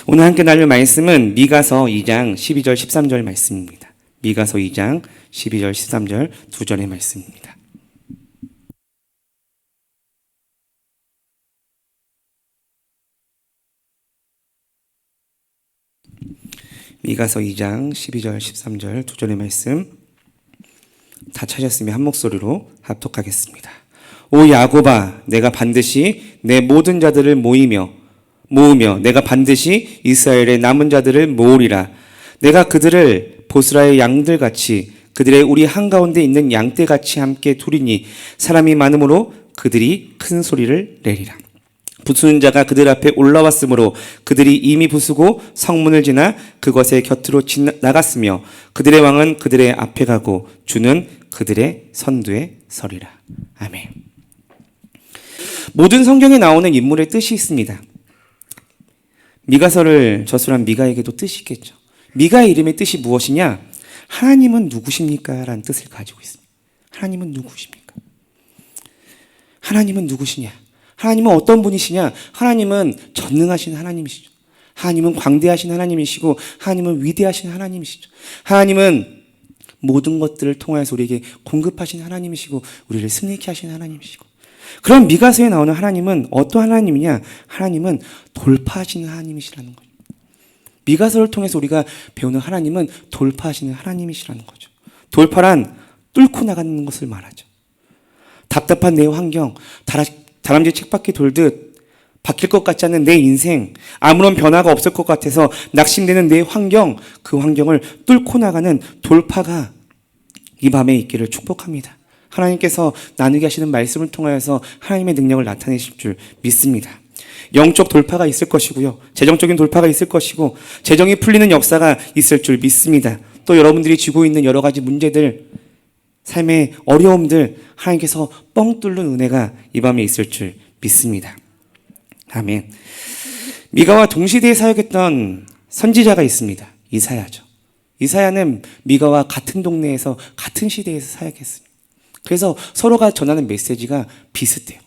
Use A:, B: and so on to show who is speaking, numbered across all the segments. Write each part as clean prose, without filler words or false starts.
A: 오늘 함께 나눌 말씀은 미가서 2장 12절 13절 말씀입니다. 미가서 2장 12절 13절 두 절의 말씀입니다. 미가서 2장 12절 13절 두 절의 말씀 다 찾았으면 한 목소리로 합독하겠습니다. 오 야곱아, 내가 반드시 내 모든 자들을 모으며 내가 반드시 이스라엘의 남은 자들을 모으리라. 내가 그들을 보스라의 양들같이 그들의 우리 한가운데 있는 양떼같이 함께 두리니 사람이 많음으로 그들이 큰 소리를 내리라. 부수는 자가 그들 앞에 올라왔으므로 그들이 이미 부수고 성문을 지나 그것의 곁으로 나갔으며 그들의 왕은 그들의 앞에 가고 주는 그들의 선두에 서리라. 아멘. 모든 성경에 나오는 인물의 뜻이 있습니다. 미가서를 저술한 미가에게도 뜻이 있겠죠. 미가의 이름의 뜻이 무엇이냐? 하나님은 누구십니까? 라는 뜻을 가지고 있습니다. 하나님은 누구십니까? 하나님은 누구시냐? 하나님은 어떤 분이시냐? 하나님은 전능하신 하나님이시죠. 하나님은 광대하신 하나님이시고 하나님은 위대하신 하나님이시죠. 하나님은 모든 것들을 통하여서 우리에게 공급하신 하나님이시고 우리를 승리케 하신 하나님이시고, 그럼 미가서에 나오는 하나님은 어떤 하나님이냐? 하나님은 돌파하시는 하나님이시라는 거죠. 미가서를 통해서 우리가 배우는 하나님은 돌파하시는 하나님이시라는 거죠. 돌파란 뚫고 나가는 것을 말하죠. 답답한 내 환경, 다람쥐 책바퀴 돌듯 바뀔 것 같지 않은 내 인생, 아무런 변화가 없을 것 같아서 낙심되는 내 환경, 그 환경을 뚫고 나가는 돌파가 이 밤에 있기를 축복합니다. 하나님께서 나누게 하시는 말씀을 통하여서 하나님의 능력을 나타내실 줄 믿습니다. 영적 돌파가 있을 것이고요. 재정적인 돌파가 있을 것이고 재정이 풀리는 역사가 있을 줄 믿습니다. 또 여러분들이 쥐고 있는 여러 가지 문제들, 삶의 어려움들 하나님께서 뻥 뚫는 은혜가 이 밤에 있을 줄 믿습니다. 아멘. 미가와 동시대에 사역했던 선지자가 있습니다. 이사야죠. 이사야는 미가와 같은 동네에서 같은 시대에서 사역했습니다. 그래서 서로가 전하는 메시지가 비슷해요.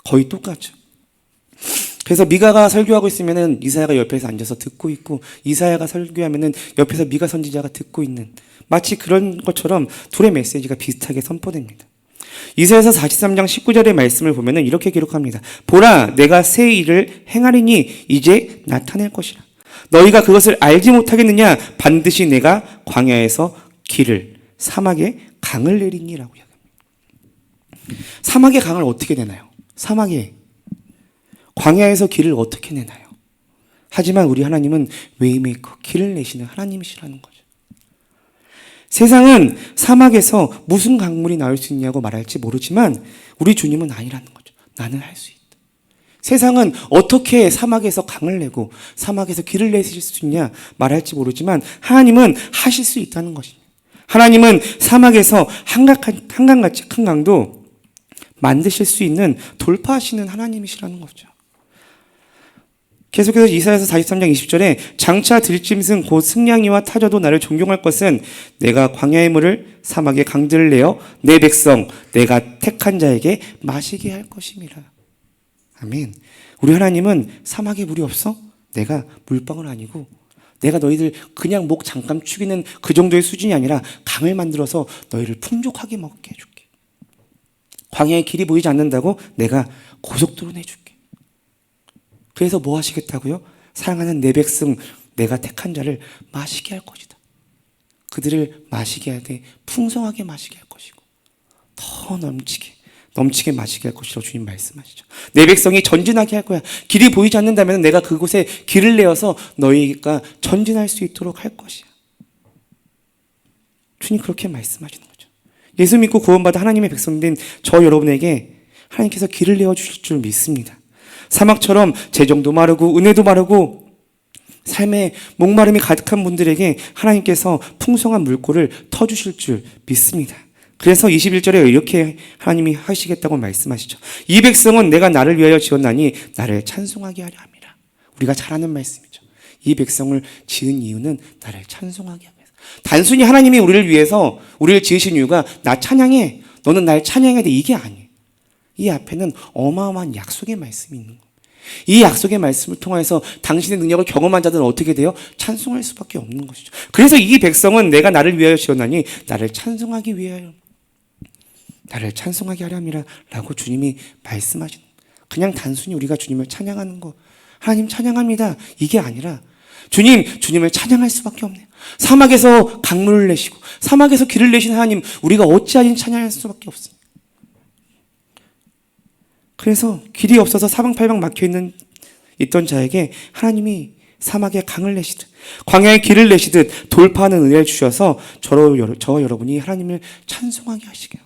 A: 거의 똑같죠. 그래서 미가가 설교하고 있으면은 이사야가 옆에서 앉아서 듣고 있고, 이사야가 설교하면은 옆에서 미가 선지자가 듣고 있는, 마치 그런 것처럼 둘의 메시지가 비슷하게 선포됩니다. 이사야서 43장 19절의 말씀을 보면은 이렇게 기록합니다. 보라, 내가 새 일을 행하리니 이제 나타낼 것이라. 너희가 그것을 알지 못하겠느냐? 반드시 내가 광야에서 길을, 사막에 강을 내리니라고 이야기합니다. 사막의 강을 어떻게 내나요? 사막에, 광야에서 길을 어떻게 내나요? 하지만 우리 하나님은 웨이메이커, 길을 내시는 하나님이시라는 거죠. 세상은 사막에서 무슨 강물이 나올 수 있냐고 말할지 모르지만 우리 주님은 아니라는 거죠. 나는 할 수 있다. 세상은 어떻게 사막에서 강을 내고 사막에서 길을 내실 수 있냐 말할지 모르지만 하나님은 하실 수 있다는 것입니다. 하나님은 사막에서 한강같이 큰 강도 만드실 수 있는 돌파하시는 하나님이시라는 거죠. 계속해서 이사야서 43장 20절에 장차 들짐승 곧 승냥이와 타조도 나를 존경할 것은 내가 광야의 물을 사막의 강들을 내어 내 백성 내가 택한 자에게 마시게 할 것임이라. 아멘. 우리 하나님은 사막에 물이 없어? 내가 물방울 아니고 내가 너희들 그냥 목 잠깐 축이는 그 정도의 수준이 아니라 강을 만들어서 너희를 풍족하게 먹게 해줄게. 광야의 길이 보이지 않는다고 내가 고속도로 내줄게. 그래서 뭐 하시겠다고요? 사랑하는 내 백성 내가 택한 자를 마시게 할 것이다. 그들을 마시게 할 때 풍성하게 마시게 할 것이고 더 넘치게 마시게 할 것이라고 주님 말씀하시죠. 내 백성이 전진하게 할 거야. 길이 보이지 않는다면 내가 그곳에 길을 내어서 너희가 전진할 수 있도록 할 것이야. 주님 그렇게 말씀하시는 거죠. 예수 믿고 구원받아 하나님의 백성된 저 여러분에게 하나님께서 길을 내어주실 줄 믿습니다. 사막처럼 재정도 마르고 은혜도 마르고 삶에 목마름이 가득한 분들에게 하나님께서 풍성한 물꼬를 터주실 줄 믿습니다. 그래서 21절에 이렇게 하나님이 하시겠다고 말씀하시죠. 이 백성은 내가 나를 위하여 지었나니 나를 찬송하게 하려 함이라. 우리가 잘 아는 말씀이죠. 이 백성을 지은 이유는 나를 찬송하게 하기 위해서. 단순히 하나님이 우리를 위해서 우리를 지으신 이유가 나 찬양해, 너는 날 찬양해야 돼, 이게 아니에요. 이 앞에는 어마어마한 약속의 말씀이 있는 거예요. 이 약속의 말씀을 통해서 당신의 능력을 경험한 자들은 어떻게 돼요? 찬송할 수밖에 없는 것이죠. 그래서 이 백성은 내가 나를 위하여 지었나니 나를 찬송하기 위하여, 나를 찬송하게 하려 함이라 라고 주님이 말씀하시는, 그냥 단순히 우리가 주님을 찬양하는 거, 하나님 찬양합니다, 이게 아니라 주님을 찬양할 수밖에 없네요. 사막에서 강물을 내시고 사막에서 길을 내신 하나님, 우리가 어찌하여 찬양할 수밖에 없습니다. 그래서 길이 없어서 사방팔방 있던 자에게 하나님이 사막에 강을 내시듯 광야에 길을 내시듯 돌파하는 은혜를 주셔서 저와 여러분이 하나님을 찬송하게 하시게요.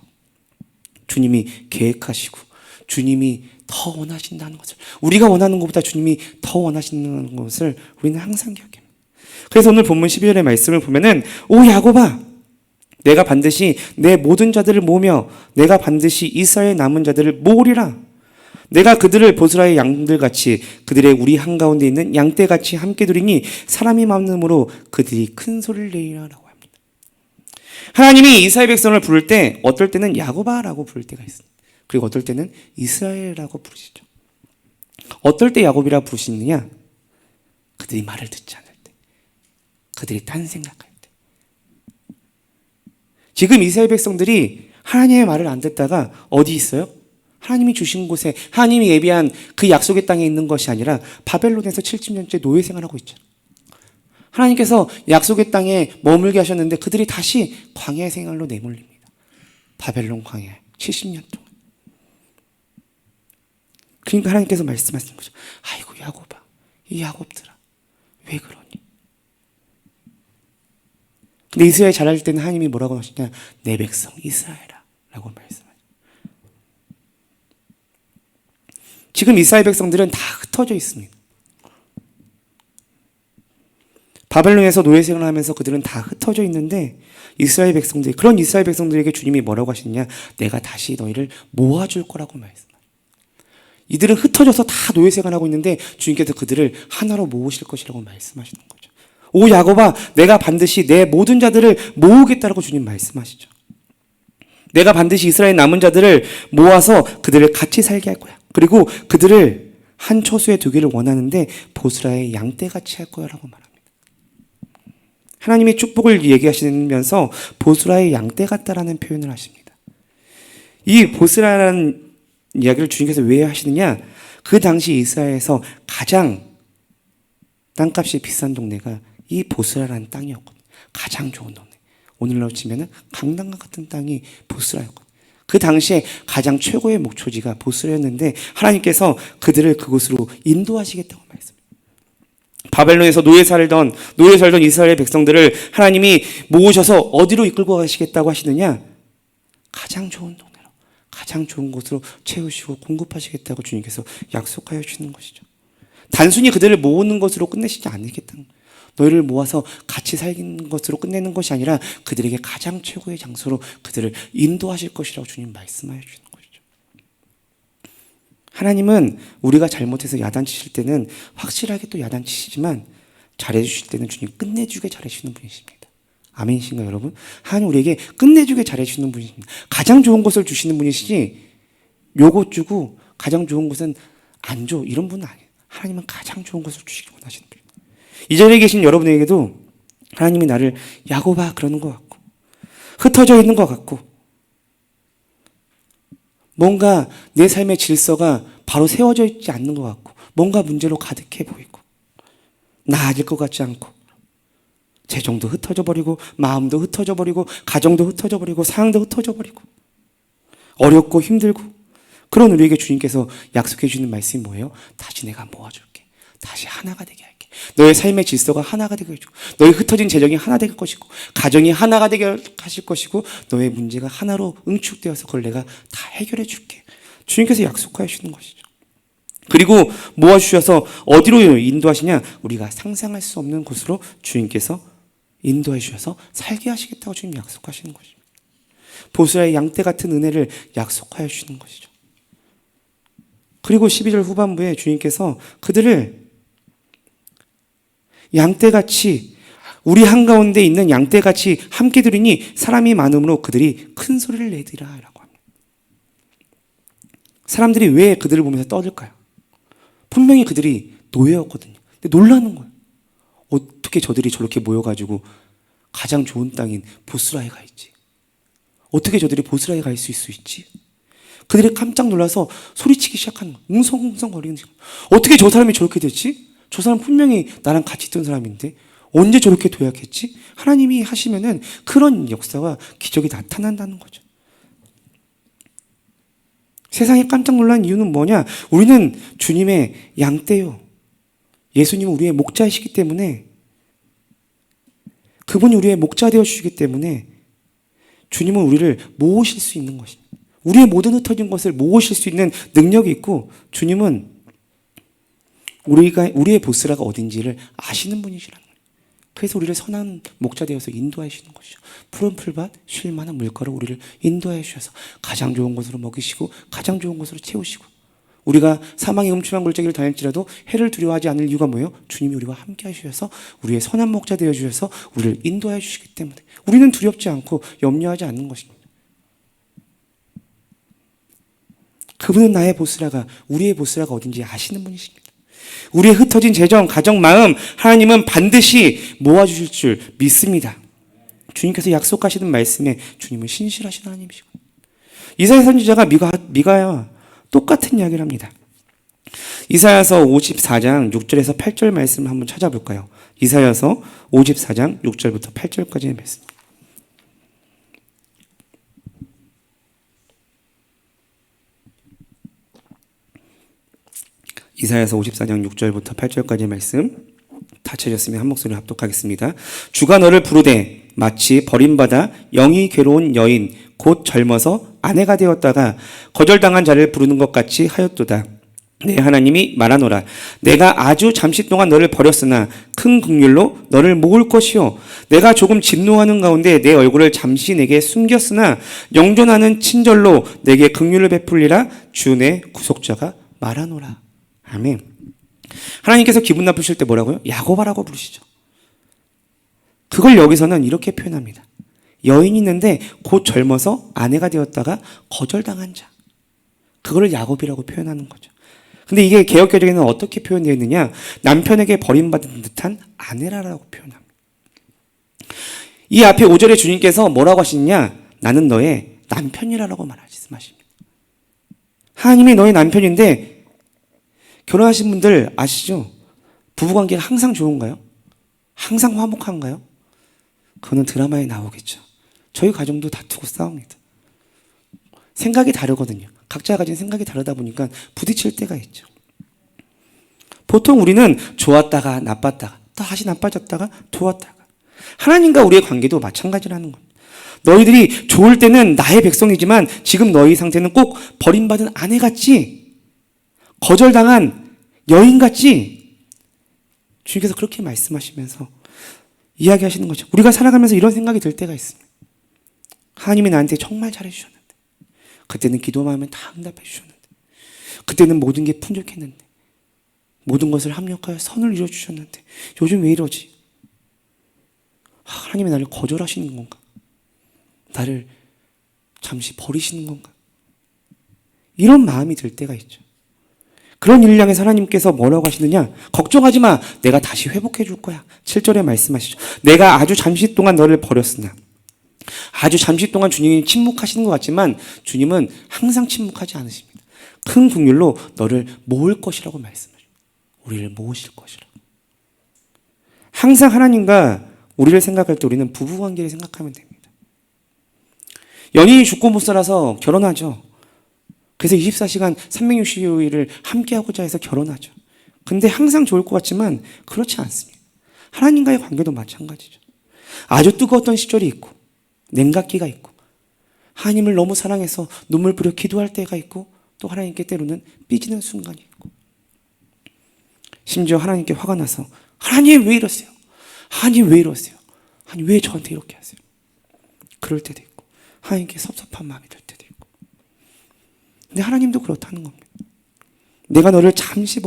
A: 주님이 계획하시고 주님이 더 원하신다는 것을, 우리가 원하는 것보다 주님이 더 원하시는 것을 우리는 항상 기억해요. 그래서 오늘 본문 12절의 말씀을 보면은, 오 야곱아, 내가 반드시 내 모든 자들을 모으며 내가 반드시 이스라엘 남은 자들을 모으리라. 내가 그들을 보스라의 양들같이 그들의 우리 한가운데 있는 양떼같이 함께 두리니 사람이 많음으로 그들이 큰 소리를 내리라 라고 합니다. 하나님이 이스라엘 백성을 부를 때 어떨 때는 야곱아라고 부를 때가 있습니다. 그리고 어떨 때는 이스라엘이라고 부르시죠. 어떨 때 야곱이라 부르시느냐? 그들이 말을 듣지 않을 때, 그들이 딴 생각할 때. 지금 이스라엘 백성들이 하나님의 말을 안 듣다가 어디 있어요? 하나님이 주신 곳에, 하나님이 예비한 그 약속의 땅에 있는 것이 아니라 바벨론에서 70년째 노예 생활하고 있잖아요. 하나님께서 약속의 땅에 머물게 하셨는데 그들이 다시 광야 생활로 내몰립니다. 바벨론 광야 70년 동안. 그러니까 하나님께서 말씀하시는 거죠. 아이고 야곱아, 이 야곱들아, 왜 그러니? 근데 이스라엘 잘할 때는 하나님이 뭐라고 하시냐? 내 백성 이스라엘아 라고 말씀하죠. 지금 이스라엘 백성들은 다 흩어져 있습니다. 바벨론에서 노예 생활을 하면서 그들은 다 흩어져 있는데, 이스라엘 백성들, 그런 이스라엘 백성들에게 주님이 뭐라고 하시느냐? 내가 다시 너희를 모아줄 거라고 말씀하죠. 이들은 흩어져서 다 노예 생활하고 있는데 주님께서 그들을 하나로 모으실 것이라고 말씀하시는 거죠. 오 야곱아, 내가 반드시 내 모든 자들을 모으겠다라고 주님 말씀하시죠. 내가 반드시 이스라엘 남은 자들을 모아서 그들을 같이 살게 할 거야. 그리고 그들을 한 처소에 두기를 원하는데 보스라의 양떼같이 할 거야라고 말합니다. 하나님의 축복을 얘기하시면서 보스라의 양떼 같다라는 표현을 하십니다. 이 보스라라는 이야기를 주님께서 왜 하시느냐? 그 당시 이스라엘에서 가장 땅값이 비싼 동네가 이 보스라라는 땅이었거든요. 가장 좋은 동네. 오늘로 치면은 강남과 같은 땅이 보스라였거든요. 그 당시에 가장 최고의 목초지가 보스라였는데 하나님께서 그들을 그곳으로 인도하시겠다고 말씀합니다. 바벨론에서 노예 살던 이스라엘 백성들을 하나님이 모으셔서 어디로 이끌고 가시겠다고 하시느냐? 가장 좋은 동네로, 가장 좋은 곳으로 채우시고 공급하시겠다고 주님께서 약속하여 주시는 것이죠. 단순히 그들을 모으는 것으로 끝내시지 않겠다는 거예요. 너희를 모아서 같이 살기는 것으로 끝내는 것이 아니라 그들에게 가장 최고의 장소로 그들을 인도하실 것이라고 주님 말씀하여 주시는 것이죠. 하나님은 우리가 잘못해서 야단치실 때는 확실하게 또 야단치시지만 잘해주실 때는 주님 끝내주게 잘해주시는 분이십니다. 아멘이신가요 여러분? 하나님 우리에게 끝내주게 잘해주시는 분이십니다. 가장 좋은 것을 주시는 분이시지 요것 주고 가장 좋은 것은 안 줘 이런 분은 아니에요. 하나님은 가장 좋은 것을 주시길 원하시는 분이에요. 이 자리에 계신 여러분에게도 하나님이 나를 야곱아 그러는 것 같고 흩어져 있는 것 같고 뭔가 내 삶의 질서가 바로 세워져 있지 않는 것 같고 뭔가 문제로 가득해 보이고 나아질 것 같지 않고 재정도 흩어져 버리고 마음도 흩어져 버리고 가정도 흩어져 버리고 상황도 흩어져 버리고 어렵고 힘들고 그런 우리에게 주님께서 약속해 주는 말씀이 뭐예요? 다시 내가 모아줄게. 다시 하나가 되게 할게. 너의 삶의 질서가 하나가 되게 해주고 너의 흩어진 재정이 하나 될 것이고 가정이 하나가 되게 하실 것이고 너의 문제가 하나로 응축되어서 그걸 내가 다 해결해 줄게. 주님께서 약속하여 주시는 것이죠. 그리고 모아주셔서 어디로 인도하시냐? 우리가 상상할 수 없는 곳으로 주님께서 인도해 주셔서 살게 하시겠다고 주님 약속하시는 것입니다. 보스라의 양떼 같은 은혜를 약속하여 주시는 것이죠. 그리고 12절 후반부에 주님께서 그들을 양떼같이 우리 한가운데 있는 양떼같이 함께 들으니 사람이 많음으로 그들이 큰 소리를 내리라 라고 합니다. 사람들이 왜 그들을 보면서 떠들까요? 분명히 그들이 노예였거든요. 근데 놀라는 거예요. 어떻게 저들이 저렇게 모여가지고 가장 좋은 땅인 보스라에 가 있지? 어떻게 저들이 보스라에 갈 수 있지? 그들이 깜짝 놀라서 소리치기 시작하는 거예요. 웅성웅성거리는 거예요. 어떻게 저 사람이 저렇게 됐지? 저 사람 분명히 나랑 같이 있던 사람인데 언제 저렇게 도약했지? 하나님이 하시면은 그런 역사와 기적이 나타난다는 거죠. 세상이 깜짝 놀란 이유는 뭐냐? 우리는 주님의 양떼요. 예수님은 우리의 목자이시기 때문에, 그분이 우리의 목자 되어주시기 때문에 주님은 우리를 모으실 수 있는 것입니다. 우리의 모든 흩어진 것을 모으실 수 있는 능력이 있고, 주님은 우리의 보스라가 어딘지를 아시는 분이시라는 거예요. 그래서 우리를 선한 목자 되어서 인도해 주시는 것이죠. 푸른 풀밭, 쉴 만한 물가로 우리를 인도해 주셔서 가장 좋은 곳으로 먹이시고 가장 좋은 곳으로 채우시고, 우리가 사망의 음침한 골짜기를 다닐지라도 해를 두려워하지 않을 이유가 뭐예요? 주님이 우리와 함께 하셔서 우리의 선한 목자 되어 주셔서 우리를 인도해 주시기 때문에 우리는 두렵지 않고 염려하지 않는 것입니다. 그분은 나의 보스라가, 우리의 보스라가 어딘지 아시는 분이십니다. 우리의 흩어진 재정, 가정, 마음 하나님은 반드시 모아주실 줄 믿습니다. 주님께서 약속하시는 말씀에 주님은 신실하신 하나님이시고, 이사야 선지자가 미가와 똑같은 이야기를 합니다. 이사야서 54장 6절에서 8절 말씀을 한번 찾아볼까요? 이사야서 54장 6절부터 8절까지의 말씀. 이사야서 54장 6절부터 8절까지의 말씀 다 찾았으면 한 목소리로 합독하겠습니다. 주가 너를 부르되 마치 버림받아 영이 괴로운 여인 곧 젊어서 아내가 되었다가 거절당한 자를 부르는 것 같이 하였도다. 내 하나님이 말하노라. 내가 아주 잠시 동안 너를 버렸으나 큰 긍휼로 너를 모을 것이요 내가 조금 진노하는 가운데 내 얼굴을 잠시 내게 숨겼으나 영존하는 친절로 내게 긍휼을 베풀리라. 주 내 구속자가 말하노라. 아멘. 하나님께서 기분 나쁘실 때 뭐라고요? 야고바라고 부르시죠. 그걸 여기서는 이렇게 표현합니다. 여인이 있는데 곧 젊어서 아내가 되었다가 거절당한 자. 그거를 야곱이라고 표현하는 거죠. 근데 이게 개역개정에는 어떻게 표현되어 있느냐? 남편에게 버림받은 듯한 아내라고 표현합니다. 이 앞에 5절에 주님께서 뭐라고 하시느냐? 나는 너의 남편이라고 말씀하십니다. 하나님이 너의 남편인데, 결혼하신 분들 아시죠? 부부관계가 항상 좋은가요? 항상 화목한가요? 그거는 드라마에 나오겠죠. 저희 가정도 다투고 싸웁니다. 생각이 다르거든요. 각자 가진 생각이 다르다 보니까 부딪힐 때가 있죠. 보통 우리는 좋았다가 나빴다가 또 다시 나빠졌다가 좋았다가, 하나님과 우리의 관계도 마찬가지라는 겁니다. 너희들이 좋을 때는 나의 백성이지만 지금 너희 상태는 꼭 버림받은 아내 같지, 거절당한 여인 같지, 주님께서 그렇게 말씀하시면서 이야기하시는 거죠. 우리가 살아가면서 이런 생각이 들 때가 있습니다. 하나님이 나한테 정말 잘해주셨는데, 그때는 기도만 하면 다 응답해 주셨는데, 그때는 모든 게 풍족했는데, 모든 것을 합력하여 선을 이루어주셨는데 요즘 왜 이러지? 하나님이 나를 거절하시는 건가? 나를 잠시 버리시는 건가? 이런 마음이 들 때가 있죠. 그런 일을 향해서 하나님께서 뭐라고 하시느냐? 걱정하지 마. 내가 다시 회복해 줄 거야. 7절에 말씀하시죠. 내가 아주 잠시 동안 너를 버렸으나. 아주 잠시 동안 주님이 침묵하시는 것 같지만 주님은 항상 침묵하지 않으십니다. 큰 긍휼로 너를 모을 것이라고 말씀하십니다. 우리를 모으실 것이라고. 항상 하나님과 우리를 생각할 때 우리는 부부관계를 생각하면 됩니다. 연인이 죽고 못 살아서 결혼하죠. 그래서 24시간 365일을 함께하고자 해서 결혼하죠. 근데 항상 좋을 것 같지만 그렇지 않습니다. 하나님과의 관계도 마찬가지죠. 아주 뜨거웠던 시절이 있고 냉각기가 있고 하나님을 너무 사랑해서 눈물 뿌려 기도할 때가 있고 또 하나님께 때로는 삐지는 순간이 있고 심지어 하나님께 화가 나서 하나님 왜 이러세요? 하나님 왜 이러세요? 하나님 왜 저한테 이렇게 하세요? 그럴 때도 있고 하나님께 섭섭한 마음이 들 때도 있고 근데 하나님도 그렇다는 겁니다. 내가 너를 잠시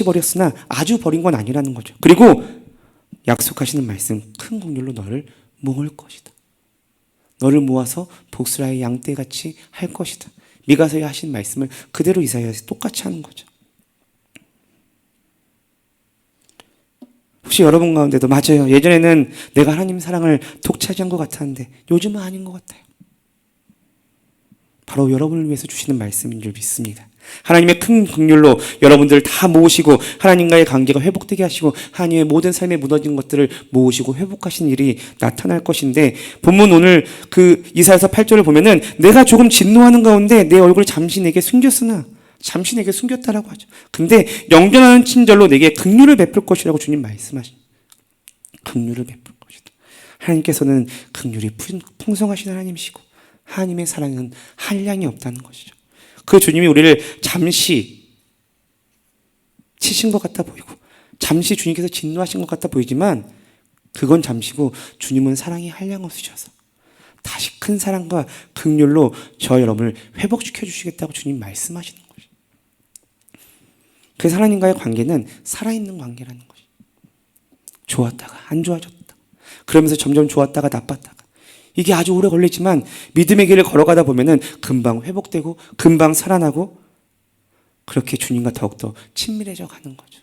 A: 버렸으나 아주 버린 건 아니라는 거죠. 그리고 약속하시는 말씀 큰 긍휼로 너를 모을 것이다. 너를 모아서 복스라의 양떼같이 할 것이다. 미가서에 하신 말씀을 그대로 이사야에서 똑같이 하는 거죠. 혹시 여러분 가운데도 맞아요. 예전에는 내가 하나님 사랑을 독차지한 것 같았는데 요즘은 아닌 것 같아요. 바로 여러분을 위해서 주시는 말씀인 줄 믿습니다. 하나님의 큰 긍휼로 여러분들을 다 모으시고 하나님과의 관계가 회복되게 하시고 하나님의 모든 삶에 무너진 것들을 모으시고 회복하신 일이 나타날 것인데, 본문 오늘 그 이사야서 8절을 보면은 내가 조금 진노하는 가운데 내 얼굴을 잠시 내게 숨겼으나, 잠시 내게 숨겼다라고 하죠. 근데 영전하는 친절로 내게 긍휼을 베풀 것이라고 주님 말씀하십니다. 긍휼을 베풀 것이다. 하나님께서는 긍휼이 풍성하신 하나님이시고 하나님의 사랑은 한량이 없다는 것이죠. 그 주님이 우리를 잠시 치신 것 같아 보이고 잠시 주님께서 진노하신 것 같아 보이지만 그건 잠시고 주님은 사랑이 한량 없으셔서 다시 큰 사랑과 긍휼로 저 여러분을 회복시켜 주시겠다고 주님 말씀하시는 거죠. 그래서 하나님과의 관계는 살아있는 관계라는 것이, 좋았다가 안 좋아졌다, 그러면서 점점 좋았다가 나빴다가, 이게 아주 오래 걸리지만 믿음의 길을 걸어가다 보면은 금방 회복되고 금방 살아나고 그렇게 주님과 더욱더 친밀해져 가는 거죠.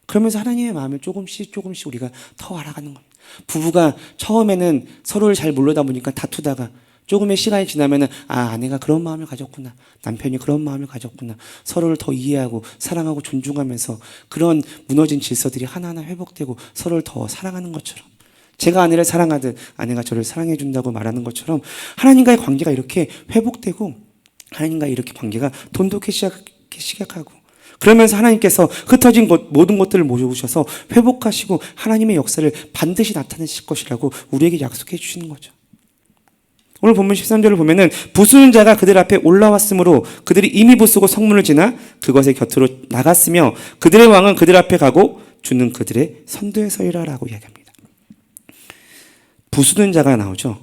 A: 그러면서 하나님의 마음을 조금씩 우리가 더 알아가는 겁니다. 부부가 처음에는 서로를 잘 모르다 보니까 다투다가 조금의 시간이 지나면은 아내가 그런 마음을 가졌구나, 남편이 그런 마음을 가졌구나, 서로를 더 이해하고 사랑하고 존중하면서 그런 무너진 질서들이 하나하나 회복되고 서로를 더 사랑하는 것처럼, 제가 아내를 사랑하듯 아내가 저를 사랑해 준다고 말하는 것처럼 하나님과의 관계가 이렇게 회복되고 하나님과의 이렇게 관계가 돈독히 시작하고, 그러면서 하나님께서 흩어진 것 모든 것들을 모으셔서 회복하시고 하나님의 역사를 반드시 나타내실 것이라고 우리에게 약속해 주시는 거죠. 오늘 본문 13절을 보면은 부수는 자가 그들 앞에 올라왔으므로 그들이 이미 부수고 성문을 지나 그것의 곁으로 나갔으며 그들의 왕은 그들 앞에 가고 주는 그들의 선두에 서리라라고 이야기합니다. 부수는 자가 나오죠.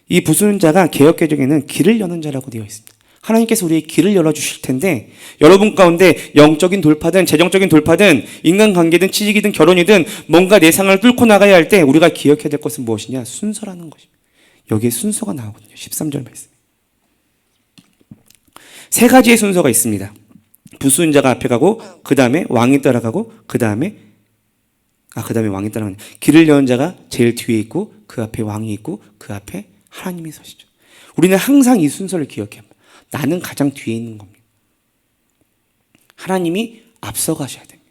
A: 이 부수는 자가 개역개정에는 길을 여는 자라고 되어 있습니다. 하나님께서 우리의 길을 열어주실 텐데, 여러분 가운데 영적인 돌파든 재정적인 돌파든 인간관계든 취직이든 결혼이든 뭔가 내 상을 뚫고 나가야 할 때 우리가 기억해야 될 것은 무엇이냐? 순서라는 것입니다. 여기에 순서가 나오거든요. 13절 말씀. 세 가지의 순서가 있습니다. 부수는 자가 앞에 가고 그 다음에 왕이 따라가고 그 다음에 왕이 따라가는, 길을 여는 자가 제일 뒤에 있고 그 앞에 왕이 있고 그 앞에 하나님이 서시죠. 우리는 항상 이 순서를 기억해야 합니다. 나는 가장 뒤에 있는 겁니다. 하나님이 앞서가셔야 됩니다.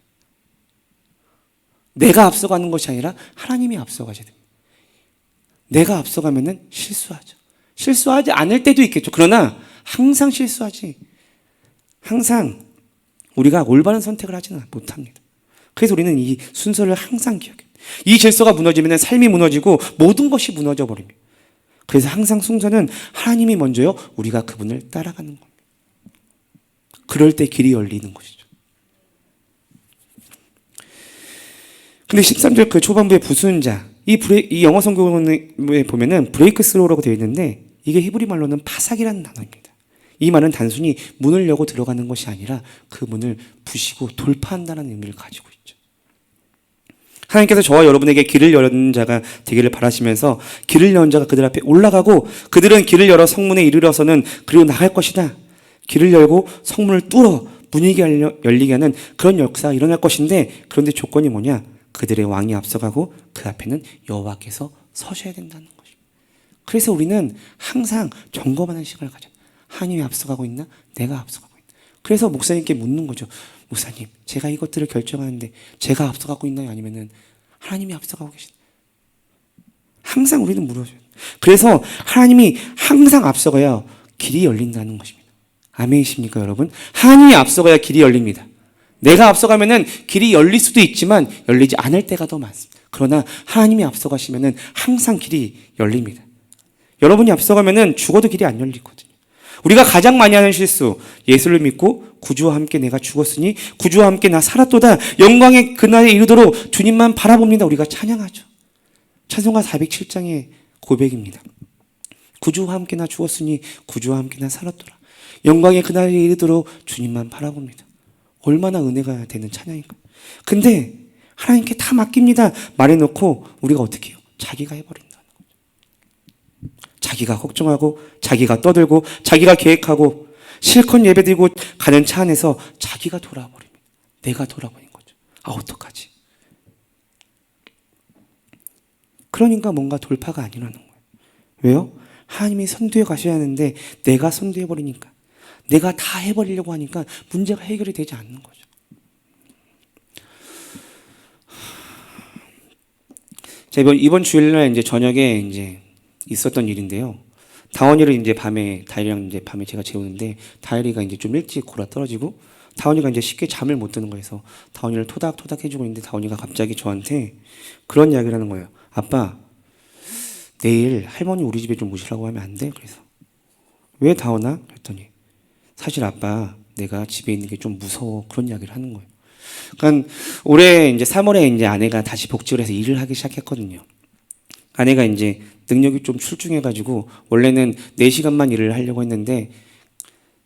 A: 내가 앞서가는 것이 아니라 하나님이 앞서가셔야 됩니다. 내가 앞서가면은 실수하죠. 실수하지 않을 때도 있겠죠. 그러나 항상 실수하지, 항상 우리가 올바른 선택을 하지는 못합니다. 그래서 우리는 이 순서를 항상 기억해요. 이 질서가 무너지면 삶이 무너지고 모든 것이 무너져 버립니다. 그래서 항상 순서는 하나님이 먼저요, 우리가 그분을 따라가는 겁니다. 그럴 때 길이 열리는 것이죠. 근데 13절 그 초반부에 부수는 자, 이 영어 성경에 보면은 브레이크 스로우라고 되어 있는데 이게 히브리 말로는 파삭이라는 단어입니다. 이 말은 단순히 문을 열고 들어가는 것이 아니라 그 문을 부시고 돌파한다는 의미를 가지고 있죠. 하나님께서 저와 여러분에게 길을 여는 자가 되기를 바라시면서 길을 여는 자가 그들 앞에 올라가고 그들은 길을 열어 성문에 이르러서는 그리고 나갈 것이다. 길을 열고 성문을 뚫어 문이 열리게 하는 그런 역사가 일어날 것인데, 그런데 조건이 뭐냐? 그들의 왕이 앞서가고 그 앞에는 여호와께서 서셔야 된다는 것입니다. 그래서 우리는 항상 점검하는 시간을 가져요. 하나님이 앞서가고 있나? 내가 앞서가고 있나? 그래서 목사님께 묻는 거죠. 목사님, 제가 이것들을 결정하는데 제가 앞서가고 있나요? 아니면은 하나님이 앞서가고 계시나요? 항상 우리는 물어줘요. 그래서 하나님이 항상 앞서가야 길이 열린다는 것입니다. 아멘이십니까, 여러분? 하나님이 앞서가야 길이 열립니다. 내가 앞서가면은 길이 열릴 수도 있지만 열리지 않을 때가 더 많습니다. 그러나 하나님이 앞서가시면은 항상 길이 열립니다. 여러분이 앞서가면은 죽어도 길이 안 열리거든요. 우리가 가장 많이 하는 실수, 예수를 믿고 구주와 함께 내가 죽었으니 구주와 함께 나 살았도다, 영광의 그날에 이르도록 주님만 바라봅니다. 우리가 찬양하죠. 찬송가 407장의 고백입니다. 구주와 함께 나 죽었으니 구주와 함께 나 살았도다, 영광의 그날에 이르도록 주님만 바라봅니다. 얼마나 은혜가 되는 찬양인가요? 근데 하나님께 다 맡깁니다 말해놓고 우리가 어떻게 해요? 자기가 해버린다는 거죠. 자기가 걱정하고 자기가 떠들고 자기가 계획하고, 실컷 예배드리고 가는 차 안에서 자기가 돌아버립니다. 내가 돌아버린 거죠. 아, 어떡하지? 그러니까 뭔가 돌파가 안 일어나는 거예요. 왜요? 하나님이 선두에 가셔야 하는데 내가 선두해버리니까, 내가 다 해버리려고 하니까 문제가 해결이 되지 않는 거죠. 제가 이번 주일날 이제 저녁에 이제 있었던 일인데요. 다원이를 이제 다일이랑 이제 밤에 제가 재우는데, 다일이가 이제 좀 일찍 골아 떨어지고 다원이가 이제 쉽게 잠을 못 드는 거여서 다원이를 토닥토닥 해주고 있는데, 다원이가 갑자기 저한테 그런 이야기를 하는 거예요. 아빠, 내일 할머니 우리 집에 좀 모시라고 하면 안 돼? 그래서 왜 다원아? 그랬더니 사실 아빠, 내가 집에 있는 게 좀 무서워. 그런 이야기를 하는 거예요. 그러니까 올해 이제 3월에 이제 아내가 다시 복직을 해서 일을 하기 시작했거든요. 아내가 이제 능력이 좀 출중해가지고 원래는 4시간만 일을 하려고 했는데,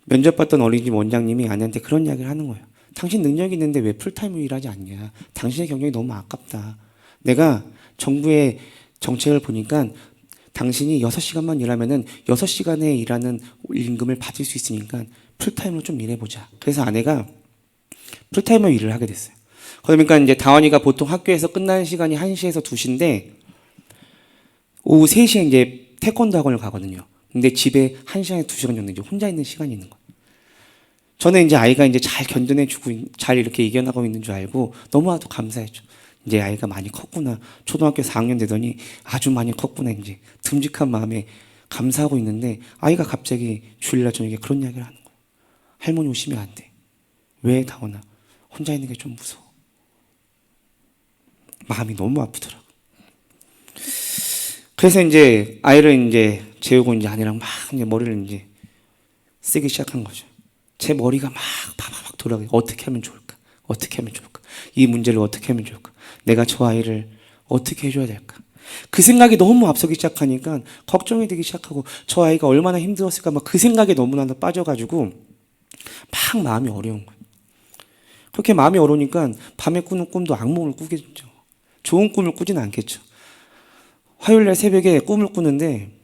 A: 면접 봤던 어린이집 원장님이 아내한테 그런 이야기를 하는 거예요. 당신 능력이 있는데 왜 풀타임으로 일하지 않냐? 당신의 경력이 너무 아깝다. 내가 정부의 정책을 보니까 당신이 6시간만 일하면은 6시간에 일하는 임금을 받을 수 있으니까 풀타임으로 좀 일해보자. 그래서 아내가 풀타임으로 일을 하게 됐어요. 그러니까 이제 다원이가 보통 학교에서 끝나는 시간이 1시에서 2시인데 오후 3시에 이제 태권도 학원을 가거든요. 근데 집에 1시간에 2시간 정도 이제 혼자 있는 시간이 있는 거예요. 저는 이제 아이가 이제 잘 견뎌내주고 잘 이렇게 이겨나가고 있는 줄 알고 너무나도 감사했죠. 이제 아이가 많이 컸구나. 초등학교 4학년 되더니 아주 많이 컸구나. 이제 듬직한 마음에 감사하고 있는데, 아이가 갑자기 주일날 저녁에 그런 이야기를 하는 거예요. 할머니 오시면 안 돼. 왜 다원아? 혼자 있는 게 좀 무서워. 마음이 너무 아프더라고. 그래서 이제 아이를 이제 재우고 이제 아내랑 막 이제 머리를 이제 쓰기 시작한 거죠. 제 머리가 막 파파박 돌아가요. 어떻게 하면 좋을까? 어떻게 하면 좋을까? 이 문제를 어떻게 하면 좋을까? 내가 저 아이를 어떻게 해줘야 될까? 그 생각이 너무 앞서기 시작하니까 걱정이 되기 시작하고, 저 아이가 얼마나 힘들었을까 막 그 생각에 너무나도 빠져가지고 막 마음이 어려운 거예요. 그렇게 마음이 어려우니까 밤에 꾸는 꿈도 악몽을 꾸겠죠. 좋은 꿈을 꾸지는 않겠죠. 화요일날 새벽에 꿈을 꾸는데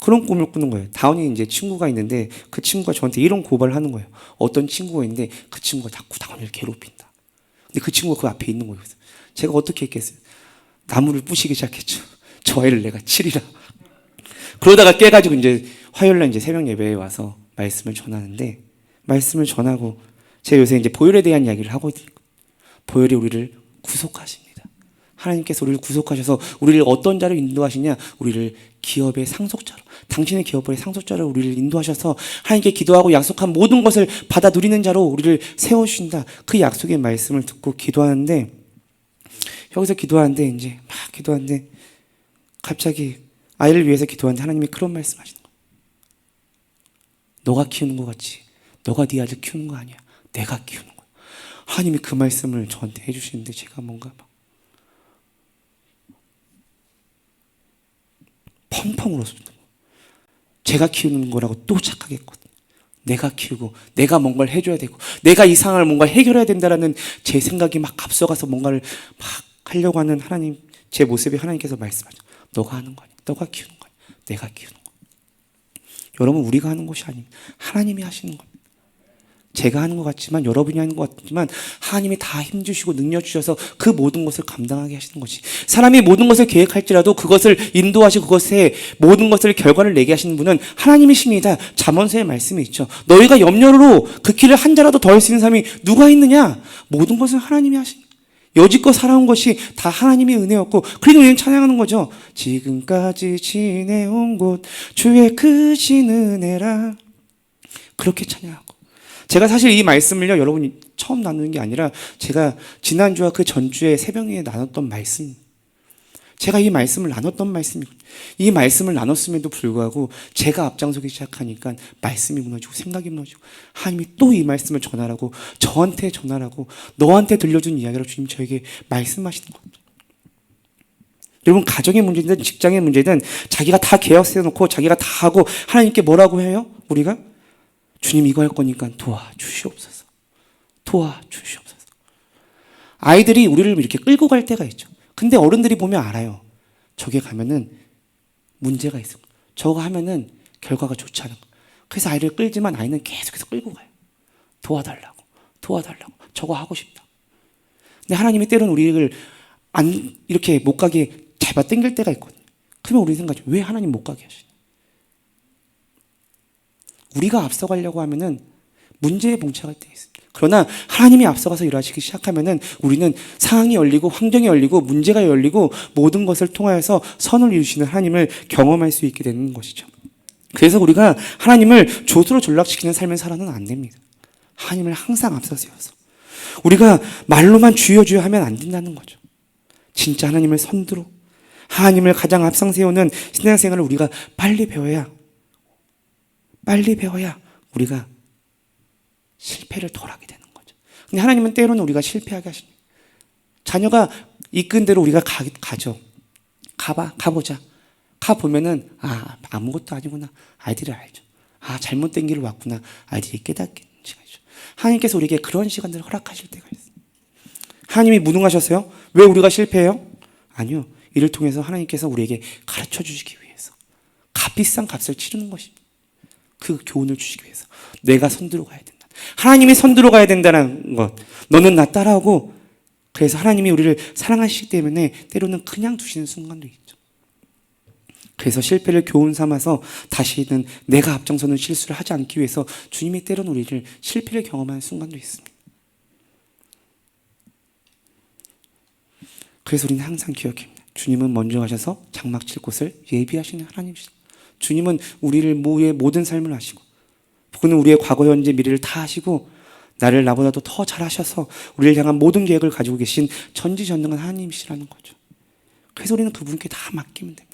A: 그런 꿈을 꾸는 거예요. 다운이 이제 친구가 있는데 그 친구가 저한테 이런 고발을 하는 거예요. 어떤 친구가 있는데 그 친구가 자꾸 다운이를 괴롭힌다. 근데 그 친구가 그 앞에 있는 거예요. 제가 어떻게 했겠어요? 나무를 부시기 시작했죠. 저 아이를 내가 치리라. 그러다가 깨가지고 이제 화요일날 이제 새벽 예배에 와서 말씀을 전하는데, 말씀을 전하고 제가 요새 이제 보혈에 대한 이야기를 하고 있거든요. 보혈이 우리를 구속하십니다. 하나님께서 우리를 구속하셔서 우리를 어떤 자로 인도하시냐? 우리를 기업의 상속자로, 당신의 기업의 상속자로 우리를 인도하셔서 하나님께 기도하고 약속한 모든 것을 받아 누리는 자로 우리를 세워주신다. 그 약속의 말씀을 듣고 기도하는데, 여기서 기도하는데 이제 막 기도하는데 갑자기 아이를 위해서 기도하는데 하나님이 그런 말씀하시는 거예요. 너가 키우는 것 같지? 너가 네 아들 키우는 거 아니야. 내가 키우는 거야. 하나님이 그 말씀을 저한테 해주시는데 제가 뭔가 막 펑펑 울었습니다. 제가 키우는 거라고 또 착각했거든요. 내가 키우고 내가 뭔가를 해줘야 되고 내가 이 상황을 뭔가 해결해야 된다라는 제 생각이 막 앞서가서 뭔가를 막 하려고 하는 하나님, 제 모습에 하나님께서 말씀하죠. 너가 하는 거 아니야. 너가 키우는 거 아니야. 내가 키우는 거. 여러분, 우리가 하는 것이 아닙니다. 하나님이 하시는 겁니다. 제가 하는 것 같지만, 여러분이 하는 것 같지만 하나님이 다 힘주시고 능력 주셔서 그 모든 것을 감당하게 하시는 것이, 사람이 모든 것을 계획할지라도 그것을 인도하시고 그것에 모든 것을 결과를 내게 하시는 분은 하나님이십니다. 잠언서의 말씀이 있죠. 너희가 염려로 그 길을 한 자라도 더 할 수 있는 사람이 누가 있느냐? 모든 것은 하나님이 하십니다. 여지껏 살아온 것이 다 하나님의 은혜였고, 그리고 우리는 찬양하는 거죠. 지금까지 지내온 곳 주의 크신 은혜라. 그렇게 찬양하고, 제가 사실 이 말씀을요, 여러분이 처음 나누는 게 아니라 제가 지난주와 그 전주에 새벽에 나눴던 말씀, 제가 이 말씀을 나눴던 말씀이거든요. 이 말씀을 나눴음에도 불구하고 제가 앞장서기 시작하니까 말씀이 무너지고 생각이 무너지고, 하나님이 또 이 말씀을 전하라고, 저한테 전하라고, 너한테 들려준 이야기로 주님 저에게 말씀하시는 겁니다. 여러분, 가정의 문제든 직장의 문제든 자기가 다 계약서 놓고 자기가 다 하고 하나님께 뭐라고 해요? 우리가 주님 이거 할 거니까 도와주시옵소서. 도와주시옵소서. 아이들이 우리를 이렇게 끌고 갈 때가 있죠. 근데 어른들이 보면 알아요. 저게 가면은 문제가 있어. 저거 하면은 결과가 좋지 않은 거. 그래서 아이를 끌지만 아이는 계속해서 끌고 가요. 도와달라고, 도와달라고, 저거 하고 싶다. 근데 하나님이 때로는 우리를 이렇게 못 가게 잡아 당길 때가 있거든요. 그러면 우리 생각하죠. 왜 하나님 못 가게 하시냐? 우리가 앞서가려고 하면은 문제에 봉착할 때 있습니다. 그러나 하나님이 앞서가서 일하시기 시작하면은 우리는 상황이 열리고 환경이 열리고 문제가 열리고 모든 것을 통하여서 선을 이루시는 하나님을 경험할 수 있게 되는 것이죠. 그래서 우리가 하나님을 조수로 전락시키는 삶을 살아는 안 됩니다. 하나님을 항상 앞서 세워서 우리가 말로만 주여 주여 하면 안 된다는 거죠. 진짜 하나님을 선두로, 하나님을 가장 앞상 세우는 신앙생활을 우리가 빨리 배워야 우리가 실패를 덜 하게 되는 거죠. 근데 하나님은 때로는 우리가 실패하게 하십니다. 자녀가 이끈 대로 우리가 가죠. 가보자. 가보면은, 아무것도 아니구나. 아이들이 알죠. 잘못된 길을 왔구나. 아이들이 깨닫게 되는 시간이죠. 하나님께서 우리에게 그런 시간들을 허락하실 때가 있어요. 하나님이 무능하셨어요? 왜 우리가 실패해요? 아니요. 이를 통해서 하나님께서 우리에게 가르쳐 주시기 위해서 값비싼 값을 치르는 것입니다. 그 교훈을 주시기 위해서 내가 선두로 가야 된다. 하나님이 선두로 가야 된다는 것. 너는 나 따라오고, 그래서 하나님이 우리를 사랑하시기 때문에 때로는 그냥 두시는 순간도 있죠. 그래서 실패를 교훈 삼아서 다시는 내가 앞장서는 실수를 하지 않기 위해서 주님이 때로는 우리를 실패를 경험하는 순간도 있습니다. 그래서 우리는 항상 기억합니다. 주님은 먼저 가셔서 장막 칠 곳을 예비하시는 하나님이시다. 주님은 우리를 모든 삶을 아시고, 그는 우리의 과거, 현재, 미래를 다 아시고, 나를 나보다도 더 잘하셔서 우리를 향한 모든 계획을 가지고 계신 전지전능한 하나님이시라는 거죠. 그래서 우리는 그분께 다 맡기면 됩니다.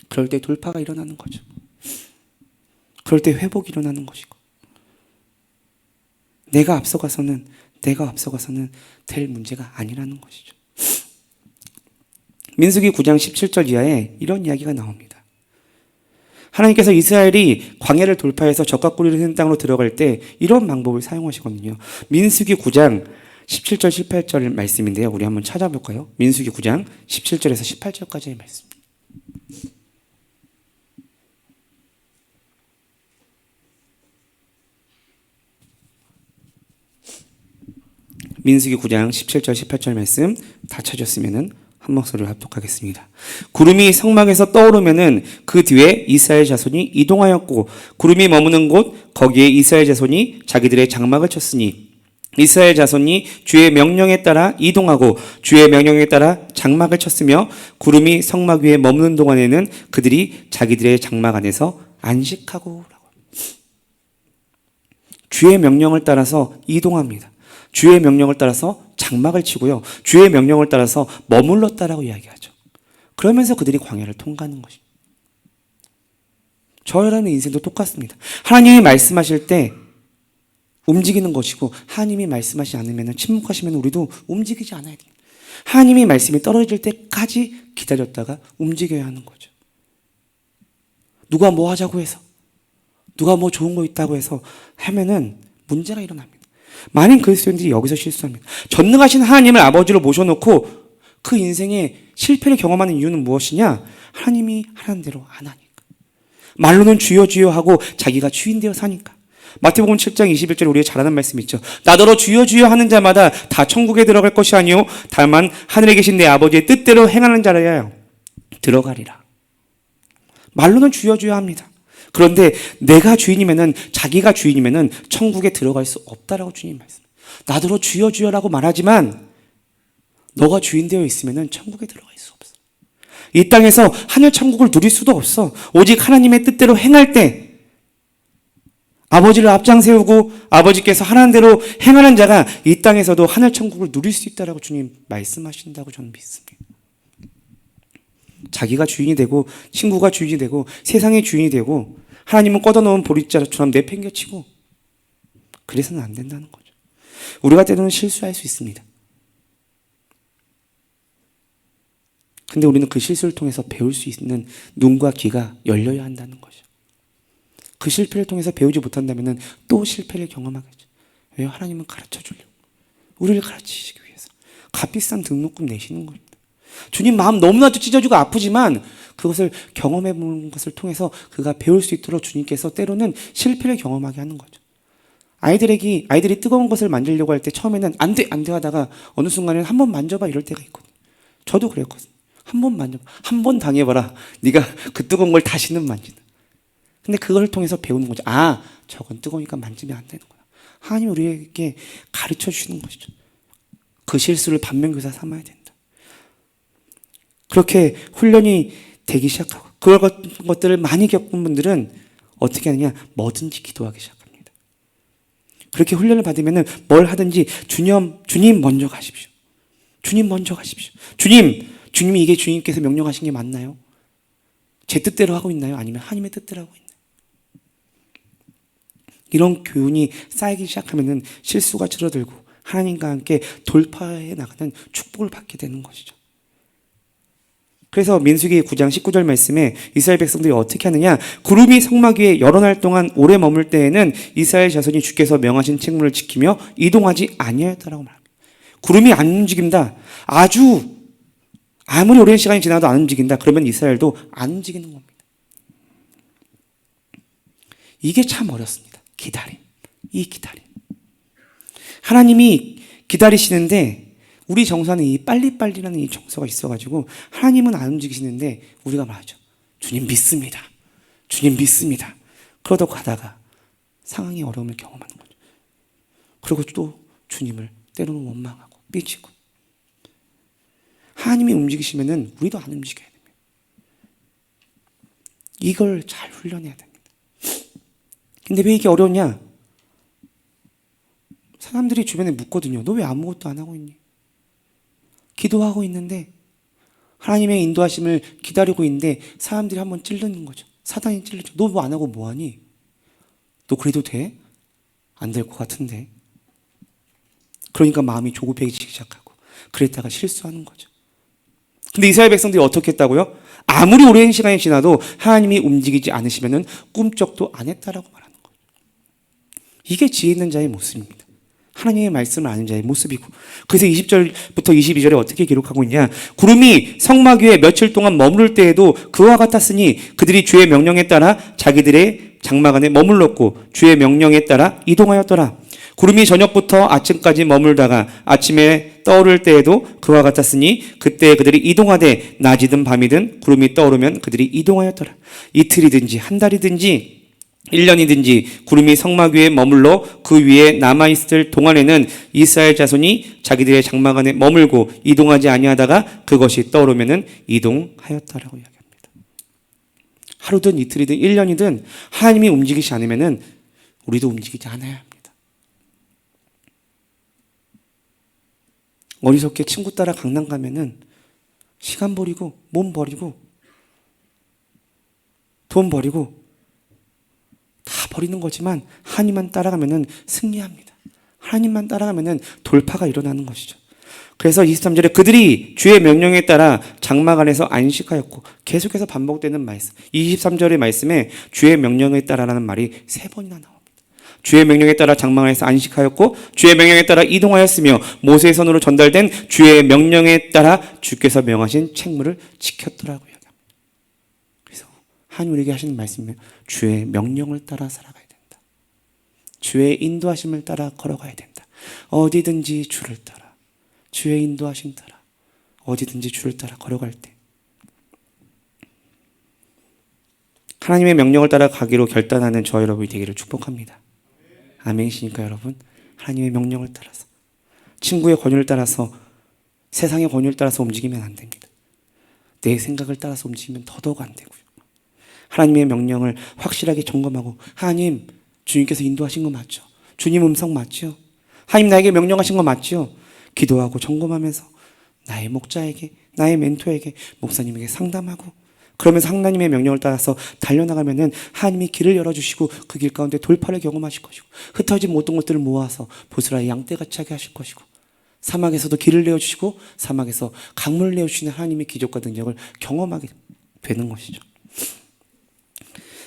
A: 그럴 때 돌파가 일어나는 거죠. 그럴 때 회복이 일어나는 것이고, 내가 앞서가서는 될 문제가 아니라는 것이죠. 민수기 9장 17절 이하에 이런 이야기가 나옵니다. 하나님께서 이스라엘이 광야를 돌파해서 젖과 꿀이 흐르는 땅으로 들어갈 때 이런 방법을 사용하시거든요. 민수기 9장 17절 18절 말씀인데요. 우리 한번 찾아볼까요? 민수기 9장 17절에서 18절까지의 말씀. 민수기 9장 17절 18절 말씀 다 찾았으면은 한 목소리로 합독하겠습니다. 구름이 성막에서 떠오르면은 그 뒤에 이스라엘 자손이 이동하였고, 구름이 머무는 곳 거기에 이스라엘 자손이 자기들의 장막을 쳤으니, 이스라엘 자손이 주의 명령에 따라 이동하고 주의 명령에 따라 장막을 쳤으며, 구름이 성막 위에 머무는 동안에는 그들이 자기들의 장막 안에서 안식하고. 주의 명령을 따라서 이동합니다. 주의 명령을 따라서 장막을 치고요. 주의 명령을 따라서 머물렀다라고 이야기하죠. 그러면서 그들이 광야를 통과하는 것입니다. 저희라는 인생도 똑같습니다. 하나님이 말씀하실 때 움직이는 것이고, 하나님이 말씀하시지 않으면, 침묵하시면 우리도 움직이지 않아야 됩니다. 하나님이 말씀이 떨어질 때까지 기다렸다가 움직여야 하는 거죠. 누가 뭐 하자고 해서, 누가 뭐 좋은 거 있다고 해서 하면은 문제가 일어납니다. 많은 그리스도인들이 여기서 실수합니다. 전능하신 하나님을 아버지로 모셔놓고 그 인생에 실패를 경험하는 이유는 무엇이냐? 하나님이 하라는 대로 안 하니까. 말로는 주여 주여 하고 자기가 주인 되어 사니까. 마태복음 7장 21절에 우리가 잘 아는 말씀이 있죠. 나더러 주여 주여 하는 자마다 다 천국에 들어갈 것이 아니요 다만 하늘에 계신 내 아버지의 뜻대로 행하는 자라야 들어가리라. 말로는 주여 주여 합니다. 그런데 내가 주인이면은, 자기가 주인이면은 천국에 들어갈 수 없다라고 주님 말씀. 나더러 주여 주여라고 말하지만 너가 주인 되어 있으면은 천국에 들어갈 수 없어. 이 땅에서 하늘 천국을 누릴 수도 없어. 오직 하나님의 뜻대로 행할 때, 아버지를 앞장 세우고 아버지께서 하라는 대로 행하는 자가 이 땅에서도 하늘 천국을 누릴 수 있다라고 주님 말씀하신다고 저는 믿습니다. 자기가 주인이 되고 친구가 주인이 되고 세상의 주인이 되고 하나님은 걷어놓은 보릿자루처럼 내팽개치고 그래서는 안 된다는 거죠. 우리가 때로는 실수할 수 있습니다. 근데 우리는 그 실수를 통해서 배울 수 있는 눈과 귀가 열려야 한다는 거죠. 그 실패를 통해서 배우지 못한다면 또 실패를 경험하겠죠. 왜? 하나님은 가르쳐 주려고, 우리를 가르치시기 위해서 값비싼 등록금 내시는 겁니다. 주님 마음 너무나도 찢어지고 아프지만 그것을 경험해 보는 것을 통해서 그가 배울 수 있도록 주님께서 때로는 실패를 경험하게 하는 거죠. 아이들이 뜨거운 것을 만지려고 할 때 처음에는 안 돼 하다가 어느 순간에는 한 번 만져봐 이럴 때가 있거든요. 저도 그랬거든요. 한 번 만져봐. 한 번 당해봐라. 네가 그 뜨거운 걸 다시는 만지는. 근데 그걸 통해서 배우는 거죠. 아, 저건 뜨거우니까 만지면 안 되는구나. 하나님 우리에게 가르쳐 주시는 것이죠. 그 실수를 반면교사 삼아야 된다. 그렇게 훈련이 되기 시작하고 그런 것들을 많이 겪은 분들은 어떻게 하느냐? 뭐든지 기도하기 시작합니다. 그렇게 훈련을 받으면 뭘 하든지 주님 먼저 가십시오. 주님 먼저 가십시오. 주님이 이게 주님께서 명령하신 게 맞나요? 제 뜻대로 하고 있나요? 아니면 하나님의 뜻대로 하고 있나요? 이런 교훈이 쌓이기 시작하면 실수가 줄어들고 하나님과 함께 돌파해 나가는 축복을 받게 되는 것이죠. 그래서 민수기 9장 19절 말씀에 이스라엘 백성들이 어떻게 하느냐? 구름이 성막 위에 여러 날 동안 오래 머물 때에는 이스라엘 자손이 주께서 명하신 책무를 지키며 이동하지 아니하였다라고 말합니다. 구름이 안 움직인다. 아무리 오랜 시간이 지나도 안 움직인다. 그러면 이스라엘도 안 움직이는 겁니다. 이게 참 어렵습니다. 이 기다림. 하나님이 기다리시는데 우리 정서는 이 빨리빨리라는 이 정서가 있어가지고 하나님은 안 움직이시는데 우리가 말하죠. 주님 믿습니다. 그러다 가다가 상황의 어려움을 경험하는 거죠. 그리고 또 주님을 때로는 원망하고 삐치고. 하나님이 움직이시면은 우리도 안 움직여야 됩니다. 이걸 잘 훈련해야 됩니다. 근데 왜 이게 어려우냐? 사람들이 주변에 묻거든요. 너 왜 아무것도 안 하고 있니? 기도하고 있는데 하나님의 인도하심을 기다리고 있는데 사람들이 한번 찔르는 거죠. 사단이 찔르죠. 너 뭐 안 하고 뭐 하니? 너 그래도 돼? 안 될 것 같은데. 그러니까 마음이 조급해지기 시작하고 그랬다가 실수하는 거죠. 근데 이스라엘 백성들이 어떻게 했다고요? 아무리 오랜 시간이 지나도 하나님이 움직이지 않으시면 꿈쩍도 안 했다라고 말하는 거예요. 이게 지혜 있는 자의 모습입니다. 하나님의 말씀을 아는 자의 모습이고. 그래서 20절부터 22절에 어떻게 기록하고 있냐? 구름이 성막 위에 며칠 동안 머무를 때에도 그와 같았으니 그들이 주의 명령에 따라 자기들의 장막 안에 머물렀고 주의 명령에 따라 이동하였더라. 구름이 저녁부터 아침까지 머물다가 아침에 떠오를 때에도 그와 같았으니 그때 그들이 이동하되 낮이든 밤이든 구름이 떠오르면 그들이 이동하였더라. 이틀이든지 한 달이든지 1년이든지 구름이 성막 위에 머물러 그 위에 남아있을 동안에는 이스라엘 자손이 자기들의 장막 안에 머물고 이동하지 아니하다가 그것이 떠오르면 이동하였다라고 이야기합니다. 하루든 이틀이든 1년이든 하나님이 움직이지 않으면 우리도 움직이지 않아야 합니다. 어리석게 친구 따라 강남 가면은 시간 버리고 몸 버리고 돈 버리고 다 버리는 거지만 하나님만 따라가면은 승리합니다. 하나님만 따라가면은 돌파가 일어나는 것이죠. 그래서 23절에 그들이 주의 명령에 따라 장막 안에서 안식하였고 계속해서 반복되는 말씀. 23절의 말씀에 주의 명령에 따라라는 말이 3번이나 나옵니다. 주의 명령에 따라 장막 안에서 안식하였고 주의 명령에 따라 이동하였으며 모세의 손으로 전달된 주의 명령에 따라 주께서 명하신 책무를 지켰더라고요. 그래서 하나님 우리에게 하시는 말씀이면 주의 명령을 따라 살아가야 된다. 주의 인도하심을 따라 걸어가야 된다. 어디든지 주를 따라 주의 인도하심 따라 어디든지 주를 따라 걸어갈 때 하나님의 명령을 따라 가기로 결단하는 저 여러분이 되기를 축복합니다. 아멘이시니까 여러분 하나님의 명령을 따라서 친구의 권유를 따라서 세상의 권유를 따라서 움직이면 안 됩니다. 내 생각을 따라서 움직이면 더더욱 안 되고요. 하나님의 명령을 확실하게 점검하고 하나님 주님께서 인도하신 거 맞죠? 주님 음성 맞죠? 하나님 나에게 명령하신 거 맞죠? 기도하고 점검하면서 나의 목자에게 나의 멘토에게 목사님에게 상담하고 그러면서 하나님의 명령을 따라서 달려나가면은 하나님이 길을 열어주시고 그 길 가운데 돌파를 경험하실 것이고 흩어진 모든 것들을 모아서 보스라의 양떼같이 하게 하실 것이고 사막에서도 길을 내어주시고 사막에서 강물을 내어주시는 하나님의 기적과 능력을 경험하게 되는 것이죠.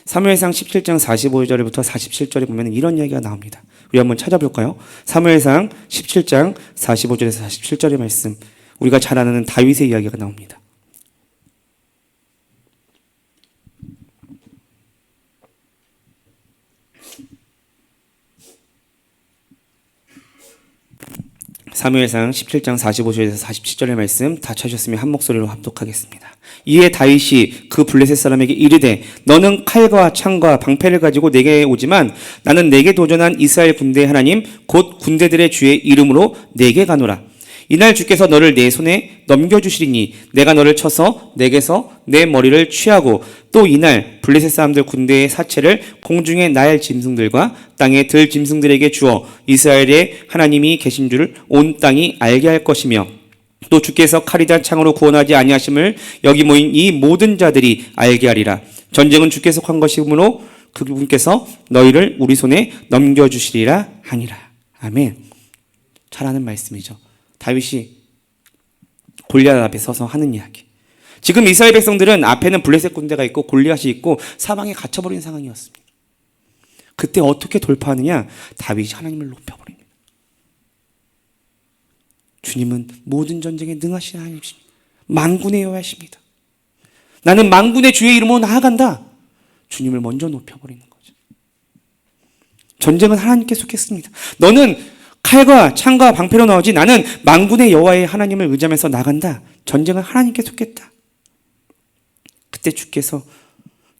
A: 사무엘상 17장 45절부터 47절에 보면 이런 이야기가 나옵니다. 우리 한번 찾아볼까요? 사무엘상 17장 45절에서 47절의 말씀 우리가 잘 아는 다윗의 이야기가 나옵니다. 사무엘상 17장 45절에서 47절의 말씀 다 찾으셨으면 한 목소리로 합독하겠습니다. 이에 다윗이 그 블레셋 사람에게 이르되 너는 칼과 창과 방패를 가지고 내게 오지만 나는 내게 도전한 이스라엘 군대의 하나님 곧 군대들의 주의 이름으로 내게 가노라. 이날 주께서 너를 내 손에 넘겨주시리니 내가 너를 쳐서 내게서 내 머리를 취하고 또 이날 블레셋 사람들 군대의 사체를 공중에 날 짐승들과 땅에 들 짐승들에게 주어 이스라엘의 하나님이 계신 줄을 온 땅이 알게 할 것이며 또 주께서 칼이다 창으로 구원하지 아니하심을 여기 모인 이 모든 자들이 알게 하리라. 전쟁은 주께서 한 것이므로 그분께서 너희를 우리 손에 넘겨주시리라 하니라. 아멘. 잘 아는 말씀이죠. 다윗이 골리앗 앞에 서서 하는 이야기. 지금 이스라엘 백성들은 앞에는 블레셋 군대가 있고 골리앗이 있고 사방에 갇혀버린 상황이었습니다. 그때 어떻게 돌파하느냐? 다윗이 하나님을 높여버립니다. 주님은 모든 전쟁에 능하신 하나님이십니다. 만군의 여호와이십니다. 나는 만군의 주의 이름으로 나아간다. 주님을 먼저 높여버리는 거죠. 전쟁은 하나님께 속했습니다. 너는 칼과 창과 방패로 나오지 나는 만군의 여호와의 하나님을 의지하면서 나간다. 전쟁은 하나님께 속했다. 그때 주께서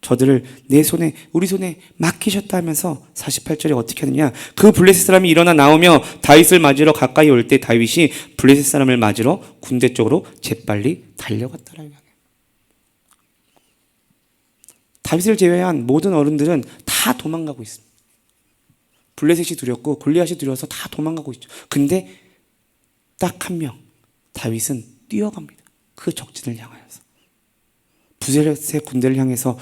A: 저들을 내 손에 우리 손에 맡기셨다 하면서 48절에 어떻게 하느냐. 그 블레셋 사람이 일어나 나오며 다윗을 맞으러 가까이 올 때 다윗이 블레셋 사람을 맞으러 군대 쪽으로 재빨리 달려갔다라고 이야기해요. 다윗을 제외한 모든 어른들은 다 도망가고 있습니다. 블레셋이 두렵고 골리앗이 두려워서 다 도망가고 있죠. 근데 딱 한 명, 다윗은 뛰어갑니다. 그 적진을 향하여서. 블레셋 군대를 향해서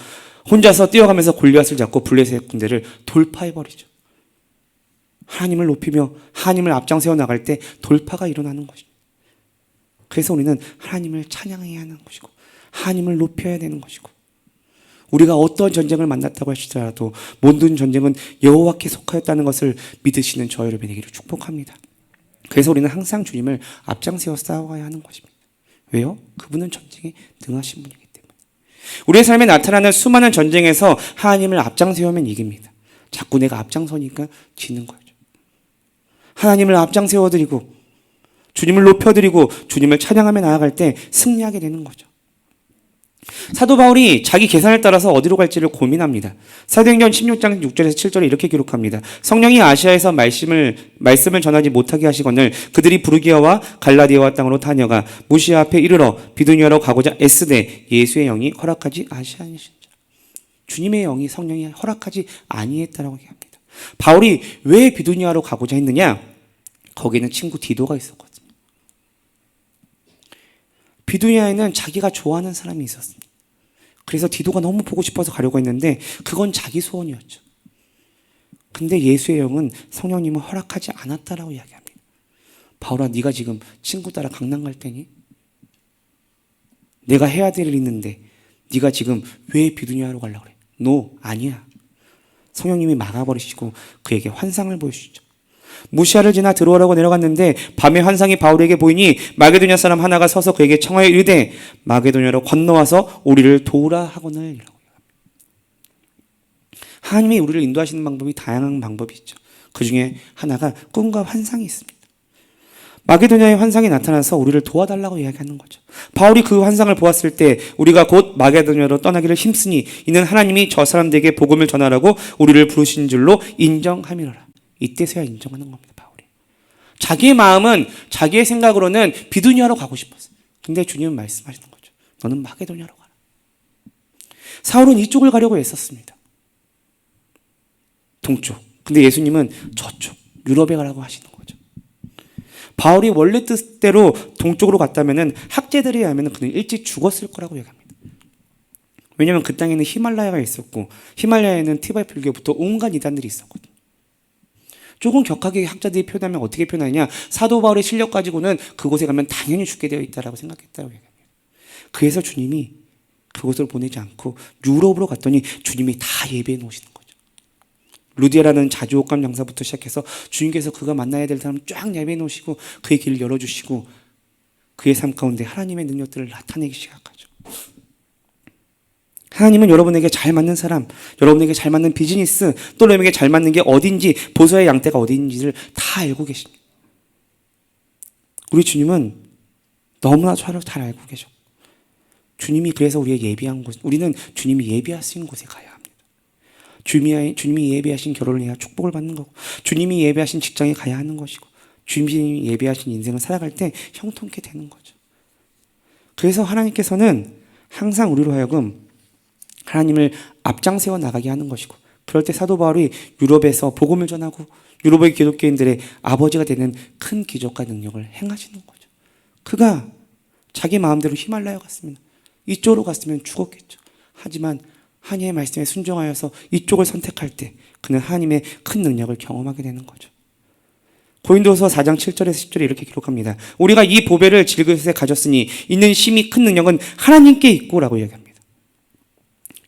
A: 혼자서 뛰어가면서 골리앗을 잡고 블레셋 군대를 돌파해버리죠. 하나님을 높이며 하나님을 앞장 세워 나갈 때 돌파가 일어나는 것입니다. 그래서 우리는 하나님을 찬양해야 하는 것이고 하나님을 높여야 되는 것이고 우리가 어떤 전쟁을 만났다고 하시더라도 모든 전쟁은 여호와께 속하였다는 것을 믿으시는 저 여러분이 되기를 축복합니다. 그래서 우리는 항상 주님을 앞장세워 싸워가야 하는 것입니다. 왜요? 그분은 전쟁에 능하신 분이기 때문에. 우리의 삶에 나타나는 수많은 전쟁에서 하나님을 앞장세우면 이깁니다. 자꾸 내가 앞장서니까 지는 거죠. 하나님을 앞장세워드리고 주님을 높여드리고 주님을 찬양하며 나아갈 때 승리하게 되는 거죠. 사도 바울이 자기 계산을 따라서 어디로 갈지를 고민합니다. 사도행전 16장 6절에서 7절에 이렇게 기록합니다. 성령이 아시아에서 말씀을 전하지 못하게 하시거늘 그들이 부르기아와 갈라디아와 땅으로 다녀가 무시아 앞에 이르러 비두니아로 가고자 애쓰되 예수의 영이 허락하지 아시아니신지라. 주님의 영이 성령이 허락하지 아니했다라고 얘기합니다. 바울이 왜 비두니아로 가고자 했느냐? 거기는 친구 디도가 있었거든요. 비두니아에는 자기가 좋아하는 사람이 있었습니다. 그래서 디도가 너무 보고 싶어서 가려고 했는데 그건 자기 소원이었죠. 근데 예수의 영은 성령님은 허락하지 않았다라고 이야기합니다. 바울아, 네가 지금 친구 따라 강남 갈 때니? 내가 해야 될 일 있는데 네가 지금 왜 비두니아로 가려고 그래? 아니야. 성령님이 막아버리시고 그에게 환상을 보여주시죠. 무시아를 지나 들어오라고 내려갔는데 밤에 환상이 바울에게 보이니 마게도냐 사람 하나가 서서 그에게 청하여 이르되 마게도냐로 건너와서 우리를 도우라 하거늘. 하나님이 우리를 인도하시는 방법이 다양한 방법이 있죠. 그 중에 하나가 꿈과 환상이 있습니다. 마게도냐의 환상이 나타나서 우리를 도와달라고 이야기하는 거죠. 바울이 그 환상을 보았을 때 우리가 곧 마게도냐로 떠나기를 힘쓰니 이는 하나님이 저 사람들에게 복음을 전하라고 우리를 부르신 줄로 인정함이로라. 이때서야 인정하는 겁니다. 바울이. 자기의 마음은 자기의 생각으로는 비두니아로 가고 싶었어요. 근데 주님은 말씀하시는 거죠. 너는 마게도냐로 가라. 사울은 이쪽을 가려고 애썼습니다. 동쪽. 근데 예수님은 저쪽 유럽에 가라고 하시는 거죠. 바울이 원래 뜻대로 동쪽으로 갔다면 학자들에 의하면 그는 일찍 죽었을 거라고 얘기합니다. 왜냐하면 그 땅에는 히말라야가 있었고 히말라야에는 티베트 불교부터 온갖 이단들이 있었거든요. 조금 격하게 학자들이 표현하면 어떻게 표현하느냐? 사도 바울의 실력 가지고는 그곳에 가면 당연히 죽게 되어 있다라고 생각했다고 얘기합니다. 그래서 주님이 그곳을 보내지 않고 유럽으로 갔더니 주님이 다 예배해 놓으시는 거죠. 루디아라는 자주옥감 장사부터 시작해서 주님께서 그가 만나야 될 사람 쫙 예배해 놓으시고 그의 길을 열어주시고 그의 삶 가운데 하나님의 능력들을 나타내기 시작하죠. 하나님은 여러분에게 잘 맞는 사람, 여러분에게 잘 맞는 비즈니스, 또 여러분에게 잘 맞는 게 어딘지, 보소의 양떼가 어딘지를 다 알고 계십니다. 우리 주님은 너무나 잘 알고 계셔. 주님이 그래서 우리의 예비한 곳, 우리는 주님이 예비하신 곳에 가야 합니다. 주님이 예비하신 결혼을 해야 축복을 받는 거고, 주님이 예비하신 직장에 가야 하는 것이고, 주님이 예비하신 인생을 살아갈 때 형통케 되는 거죠. 그래서 하나님께서는 항상 우리로 하여금 하나님을 앞장세워 나가게 하는 것이고, 그럴 때 사도 바울이 유럽에서 복음을 전하고 유럽의 기독교인들의 아버지가 되는 큰 기적과 능력을 행하시는 거죠. 그가 자기 마음대로 히말라야 갔습니다. 이쪽으로 갔으면 죽었겠죠. 하지만 하나님의 말씀에 순종하여서 이쪽을 선택할 때 그는 하나님의 큰 능력을 경험하게 되는 거죠. 고린도서 4장 7절에서 10절에 이렇게 기록합니다. 우리가 이 보배를 질그릇에 가졌으니 있는 심히 큰 능력은 하나님께 있고 라고 이야기합니다.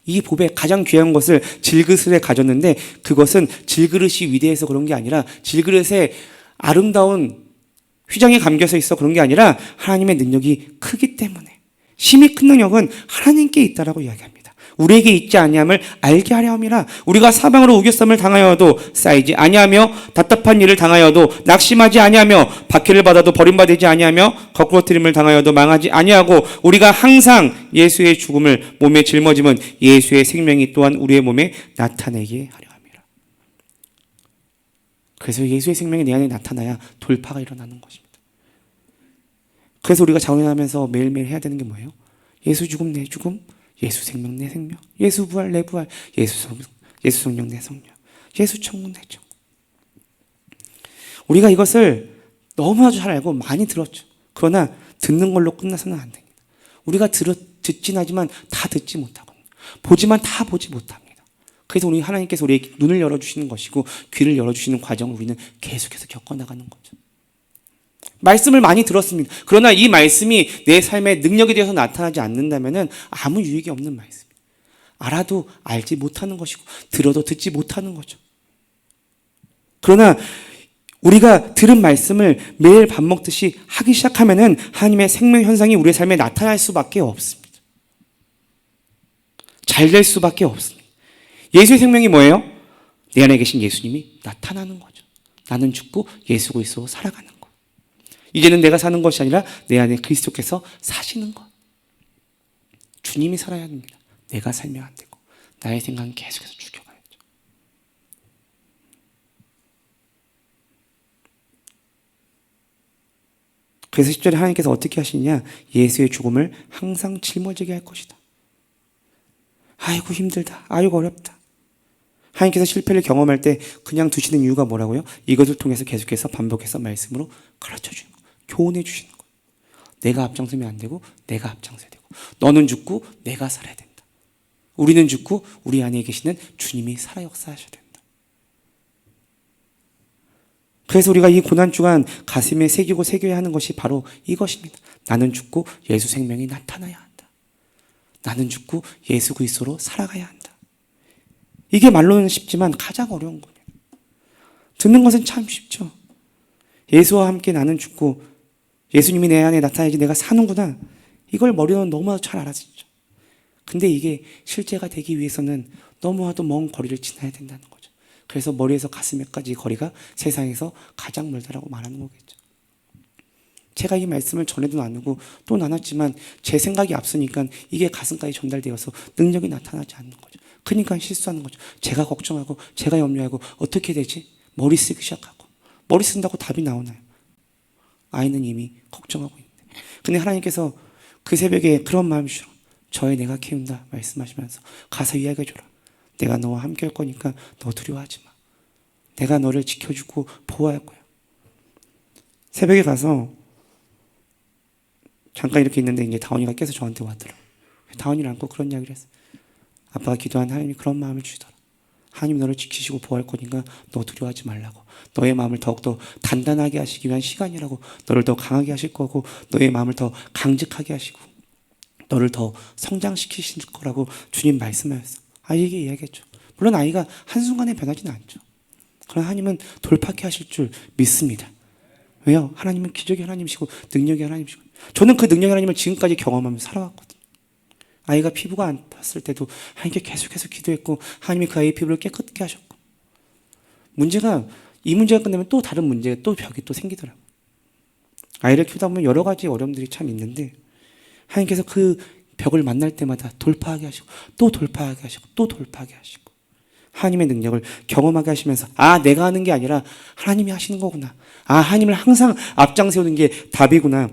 A: 이 보배, 가장 귀한 것을 질그릇에 가졌는데 그것은 질그릇이 위대해서 그런 게 아니라 질그릇에 아름다운 휘장이 감겨서 있어 그런 게 아니라 하나님의 능력이 크기 때문에, 심히 큰 능력은 하나님께 있다라고 이야기합니다. 우리에게 있지 아니함을 알게 하려 함이라. 우리가 사방으로 우겨쌈을 당하여도 쌓이지 아니하며 답답한 일을 당하여도 낙심하지 아니하며 박해를 받아도 버림받지 아니하며 거꾸러뜨림을 당하여도 망하지 아니하고 우리가 항상 예수의 죽음을 몸에 짊어짐은 예수의 생명이 또한 우리의 몸에 나타내게 하려 함이라. 그래서 예수의 생명이 내 안에 나타나야 돌파가 일어나는 것입니다. 그래서 우리가 자원하면서 매일매일 해야 되는 게 뭐예요? 예수 죽음 내 죽음, 예수 생명 내 생명, 예수 부활 내 부활, 예수 성령 내 성령, 예수 천국 내 천국. 우리가 이것을 너무나도 잘 알고 많이 들었죠. 그러나 듣는 걸로 끝나서는 안 됩니다. 우리가 듣진 하지만 다 듣지 못하거든요. 보지만 다 보지 못합니다. 그래서 우리 하나님께서 우리의 눈을 열어주시는 것이고 귀를 열어주시는 과정을 우리는 계속해서 겪어나가는 거죠. 말씀을 많이 들었습니다. 그러나 이 말씀이 내 삶의 능력에 대해서 나타나지 않는다면 아무 유익이 없는 말씀입니다. 알아도 알지 못하는 것이고 들어도 듣지 못하는 거죠. 그러나 우리가 들은 말씀을 매일 밥 먹듯이 하기 시작하면 하나님의 생명 현상이 우리의 삶에 나타날 수밖에 없습니다. 잘 될 수밖에 없습니다. 예수의 생명이 뭐예요? 내 안에 계신 예수님이 나타나는 거죠. 나는 죽고 예수 그리스도로 살아가는 거. 이제는 내가 사는 것이 아니라 내 안에 그리스도께서 사시는 것. 주님이 살아야 합니다. 내가 살면 안 되고 나의 생각은 계속해서 죽여가야죠. 그래서 10절에 하나님께서 어떻게 하시느냐? 예수의 죽음을 항상 짊어지게 할 것이다. 아이고 힘들다. 아이고 어렵다. 하나님께서 실패를 경험할 때 그냥 두시는 이유가 뭐라고요? 이것을 통해서 계속해서 반복해서 말씀으로 가르쳐주는 거예요. 교훈해 주시는 거예요. 내가 앞장서면 안 되고 내가 앞장서야 되고, 너는 죽고 내가 살아야 된다. 우리는 죽고 우리 안에 계시는 주님이 살아 역사하셔야 된다. 그래서 우리가 이 고난주간 가슴에 새기고 새겨야 하는 것이 바로 이것입니다. 나는 죽고 예수 생명이 나타나야 한다. 나는 죽고 예수 그리스도로 살아가야 한다. 이게 말로는 쉽지만 가장 어려운 거예요. 듣는 것은 참 쉽죠. 예수와 함께 나는 죽고 예수님이 내 안에 나타나야지 내가 사는구나. 이걸 머리로는 너무나도 잘 알아듣죠. 근데 이게 실제가 되기 위해서는 너무나도 먼 거리를 지나야 된다는 거죠. 그래서 머리에서 가슴에까지 거리가 세상에서 가장 멀다라고 말하는 거겠죠. 제가 이 말씀을 전에도 나누고 또 나눴지만 제 생각이 앞서니까 이게 가슴까지 전달되어서 능력이 나타나지 않는 거죠. 그러니까 실수하는 거죠. 제가 걱정하고 제가 염려하고 어떻게 되지? 머리 쓰기 시작하고, 머리 쓴다고 답이 나오나요? 아이는 이미 걱정하고 있는데. 근데 하나님께서 그 새벽에 그런 마음이 주셔. 저의 내가 키운다 말씀하시면서 가서 이야기해줘라. 내가 너와 함께 할 거니까 너 두려워하지 마. 내가 너를 지켜주고 보호할 거야. 새벽에 가서 잠깐 이렇게 있는데 이제 다원이가 깨서 저한테 왔더라. 다원이를 안고 그런 이야기를 했어요. 아빠가 기도한 하나님이 그런 마음을 주시더라. 하나님 너를 지키시고 보호할 거니까 너 두려워하지 말라고. 너의 마음을 더욱더 단단하게 하시기 위한 시간이라고. 너를 더 강하게 하실 거고 너의 마음을 더 강직하게 하시고 너를 더 성장시키실 거라고 주님 말씀하셨어. 아이에게 이야기했죠. 물론 아이가 한순간에 변하지는 않죠. 그러나 하나님은 돌파케 하실 줄 믿습니다. 왜요? 하나님은 기적의 하나님이시고 능력의 하나님이시고 저는 그 능력 하나님을 지금까지 경험하면서 살아왔거든요. 아이가 피부가 안 봤을 때도 하나님께 계속해서 기도했고 하나님이 그 아이의 피부를 깨끗게 하셨고 문제가 이 문제가 끝나면 또 다른 문제가 또 벽이 또 생기더라고요. 아이를 키우다 보면 여러 가지 어려움들이 참 있는데 하나님께서 그 벽을 만날 때마다 돌파하게 하시고 또 돌파하게 하시고 또 돌파하게 하시고 하나님의 능력을 경험하게 하시면서 내가 하는 게 아니라 하나님이 하시는 거구나. 하나님을 항상 앞장세우는 게 답이구나.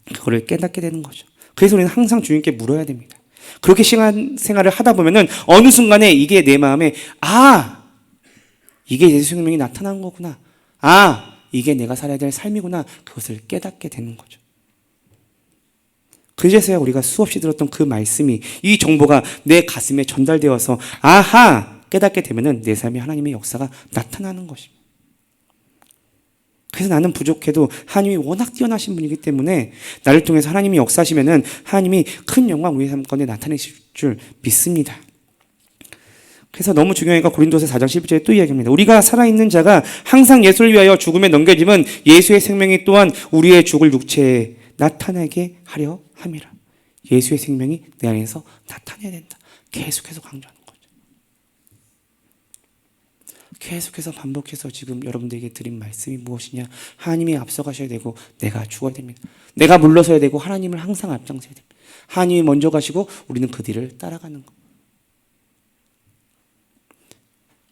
A: 그거를 깨닫게 되는 거죠. 그래서 우리는 항상 주님께 물어야 됩니다. 그렇게 시간 생활을 하다 보면은 어느 순간에 이게 내 마음에 이게 예수 생명이 나타난 거구나. 이게 내가 살아야 될 삶이구나. 그것을 깨닫게 되는 거죠. 그제서야 우리가 수없이 들었던 그 말씀이 이 정보가 내 가슴에 전달되어서 깨닫게 되면은 내 삶에 하나님의 역사가 나타나는 것입니다. 그래서 나는 부족해도 하나님이 워낙 뛰어나신 분이기 때문에 나를 통해서 하나님이 역사하시면은 하나님이 큰 영광 우리의 삶 가운데 나타내실 줄 믿습니다. 그래서 너무 중요하니까 고린도서 4장 11절에 또 이야기합니다. 우리가 살아있는 자가 항상 예수를 위하여 죽음에 넘겨짐은 예수의 생명이 또한 우리의 죽을 육체에 나타나게 하려 함이라. 예수의 생명이 내 안에서 나타나야 된다. 계속해서 강조하는 거죠. 계속해서 반복해서 지금 여러분들에게 드린 말씀이 무엇이냐? 하나님이 앞서가셔야 되고 내가 죽어야 됩니다. 내가 물러서야 되고 하나님을 항상 앞장서야 됩니다. 하나님이 먼저 가시고 우리는 그 뒤를 따라가는 것.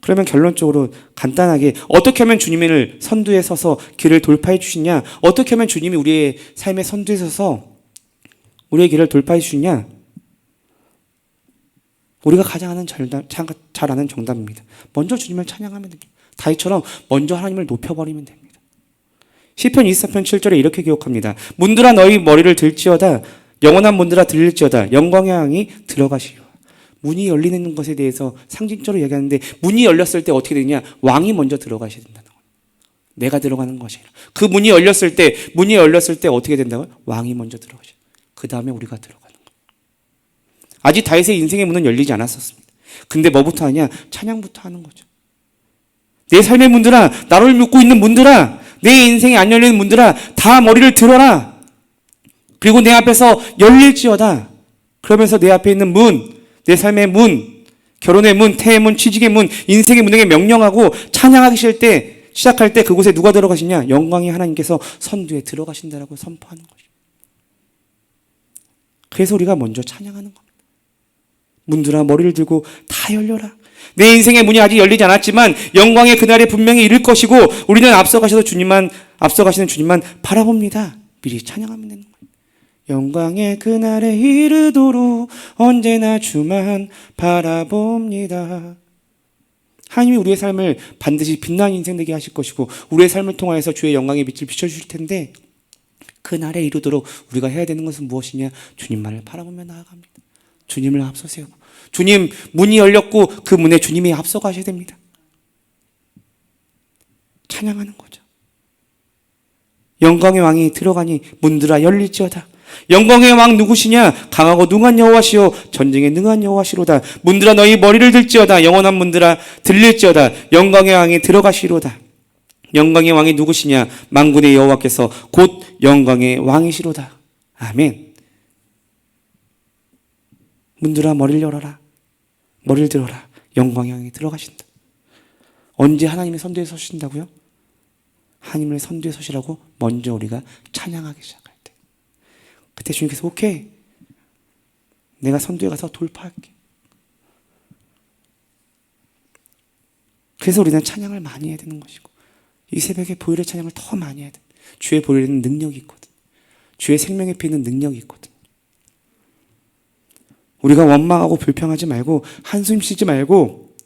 A: 그러면 결론적으로 간단하게 어떻게 하면 주님을 선두에 서서 길을 돌파해 주시냐? 어떻게 하면 주님이 우리의 삶의 선두에 서서 우리의 길을 돌파해 주시냐? 우리가 가장 잘 아는 정답입니다. 먼저 주님을 찬양하면 됩니다. 다윗처럼 먼저 하나님을 높여버리면 됩니다. 시편 24편 7절에 이렇게 기록합니다. 문들아 너희 머리를 들지어다 영원한 문들아 들릴지어다 영광의 왕이 들어가시리라. 문이 열리는 것에 대해서 상징적으로 얘기하는데 문이 열렸을 때 어떻게 되냐? 왕이 먼저 들어가셔야 된다는 거예요. 내가 들어가는 것이 아니라 그 문이 열렸을 때 어떻게 된다고요? 왕이 먼저 들어가셔요. 그 다음에 우리가 들어가는 거예요. 아직 다윗의 인생의 문은 열리지 않았었습니다. 근데 뭐부터 하냐? 찬양부터 하는 거죠. 내 삶의 문들아, 나를 믿고 있는 문들아, 내 인생에 안 열리는 문들아, 다 머리를 들어라. 그리고 내 앞에서 열릴지어다. 그러면서 내 앞에 있는 문, 내 삶의 문, 결혼의 문, 태의 문, 취직의 문, 인생의 문에게 명령하고 찬양하기 시작할 때 그곳에 누가 들어가시냐? 영광의 하나님께서 선두에 들어가신다라고 선포하는 거죠. 그래서 우리가 먼저 찬양하는 겁니다. 문들아 머리를 들고 다 열려라. 내 인생의 문이 아직 열리지 않았지만 영광의 그날에 분명히 이를 것이고 우리는 앞서가시는 주님만 바라봅니다. 미리 찬양하면 되는 거예요. 영광의 그날에 이르도록 언제나 주만 바라봅니다. 하나님이 우리의 삶을 반드시 빛나는 인생 되게 하실 것이고 우리의 삶을 통하여서 주의 영광의 빛을 비춰주실 텐데 그날에 이르도록 우리가 해야 되는 것은 무엇이냐? 주님만을 바라보며 나아갑니다. 주님을 앞서 세우고 주님 문이 열렸고 그 문에 주님이 앞서 가셔야 됩니다. 찬양하는 거죠. 영광의 왕이 들어가니 문들아 열릴지어다. 영광의 왕 누구시냐? 강하고 능한 여호와시오 전쟁에 능한 여호와시로다. 문들아 너희 머리를 들지어다. 영원한 문들아 들릴지어다. 영광의 왕이 들어가시로다. 영광의 왕이 누구시냐? 만군의 여호와께서 곧 영광의 왕이시로다. 아멘. 문들아 머리를 열어라. 머리를 들어라. 영광의 왕이 들어가신다. 언제 하나님의 선두에 서신다고요? 하나님의 선두에 서시라고 먼저 우리가 찬양하기 시작할 때 그때 주님께서 오케이 내가 선두에 가서 돌파할게. 그래서 우리는 찬양을 많이 해야 되는 것이고 이 새벽에 보혈의 찬양을 더 많이 해야 돼. 주의 보혈에는 능력이 있거든. 주의 생명의 피에는 능력이 있거든. 우리가 원망하고 불평하지 말고 한숨 쉬지 말고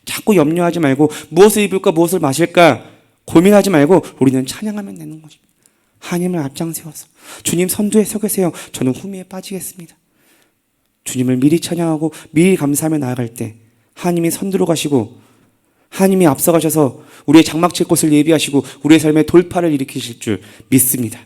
A: 자꾸 염려하지 말고 무엇을 입을까 무엇을 마실까 고민하지 말고 우리는 찬양하면 되는 것입니다. 하나님을 앞장 세워서 주님 선두에 서 계세요. 저는 후미에 빠지겠습니다. 주님을 미리 찬양하고 미리 감사하며 나아갈 때 하나님이 선두로 가시고 하나님이 앞서가셔서 우리의 장막 칠 곳을 예비하시고 우리의 삶에 돌파를 일으키실 줄 믿습니다.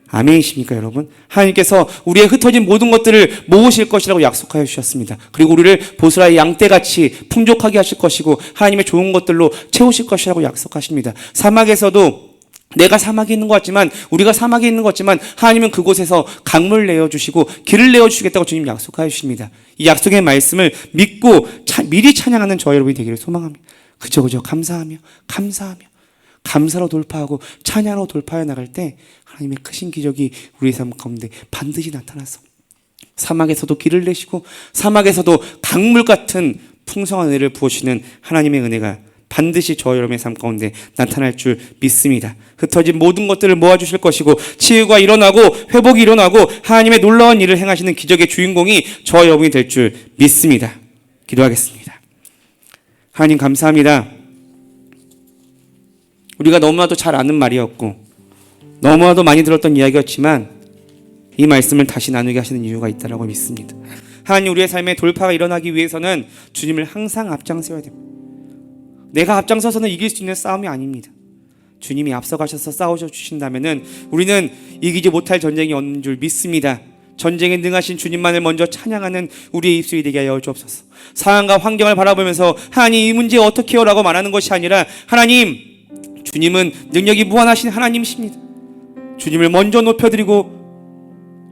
A: 아멘이십니까 여러분? 하나님께서 우리의 흩어진 모든 것들을 모으실 것이라고 약속하여 주셨습니다. 그리고 우리를 보스라의 양떼같이 풍족하게 하실 것이고 하나님의 좋은 것들로 채우실 것이라고 약속하십니다. 사막에서도 내가 사막에 있는 것 같지만, 우리가 사막에 있는 것 같지만 하나님은 그곳에서 강물을 내어주시고 길을 내어주시겠다고 주님 약속하여 주십니다. 이 약속의 말씀을 믿고 미리 찬양하는 저와 여러분이 되기를 소망합니다. 그죠 감사하며 감사로 돌파하고 찬양으로 돌파해 나갈 때 하나님의 크신 기적이 우리의 삶 가운데 반드시 나타나서 사막에서도 길을 내시고 사막에서도 강물 같은 풍성한 은혜를 부어주시는 하나님의 은혜가 반드시 저와 여러분의 삶 가운데 나타날 줄 믿습니다. 흩어진 모든 것들을 모아주실 것이고 치유가 일어나고 회복이 일어나고 하나님의 놀라운 일을 행하시는 기적의 주인공이 저와 여러분이 될 줄 믿습니다. 기도하겠습니다. 하나님 감사합니다. 우리가 너무나도 잘 아는 말이었고 너무나도 많이 들었던 이야기였지만 이 말씀을 다시 나누게 하시는 이유가 있다고 믿습니다. 하나님, 우리의 삶에 돌파가 일어나기 위해서는 주님을 항상 앞장서야 됩니다. 내가 앞장서서는 이길 수 있는 싸움이 아닙니다. 주님이 앞서가셔서 싸우셔 주신다면 우리는 이기지 못할 전쟁이 없는 줄 믿습니다. 전쟁에 능하신 주님만을 먼저 찬양하는 우리의 입술이 되게 하여 주옵소서. 상황과 환경을 바라보면서 하나님 이 문제 어떻게 해요? 라고 말하는 것이 아니라 하나님, 주님은 능력이 무한하신 하나님이십니다. 주님을 먼저 높여드리고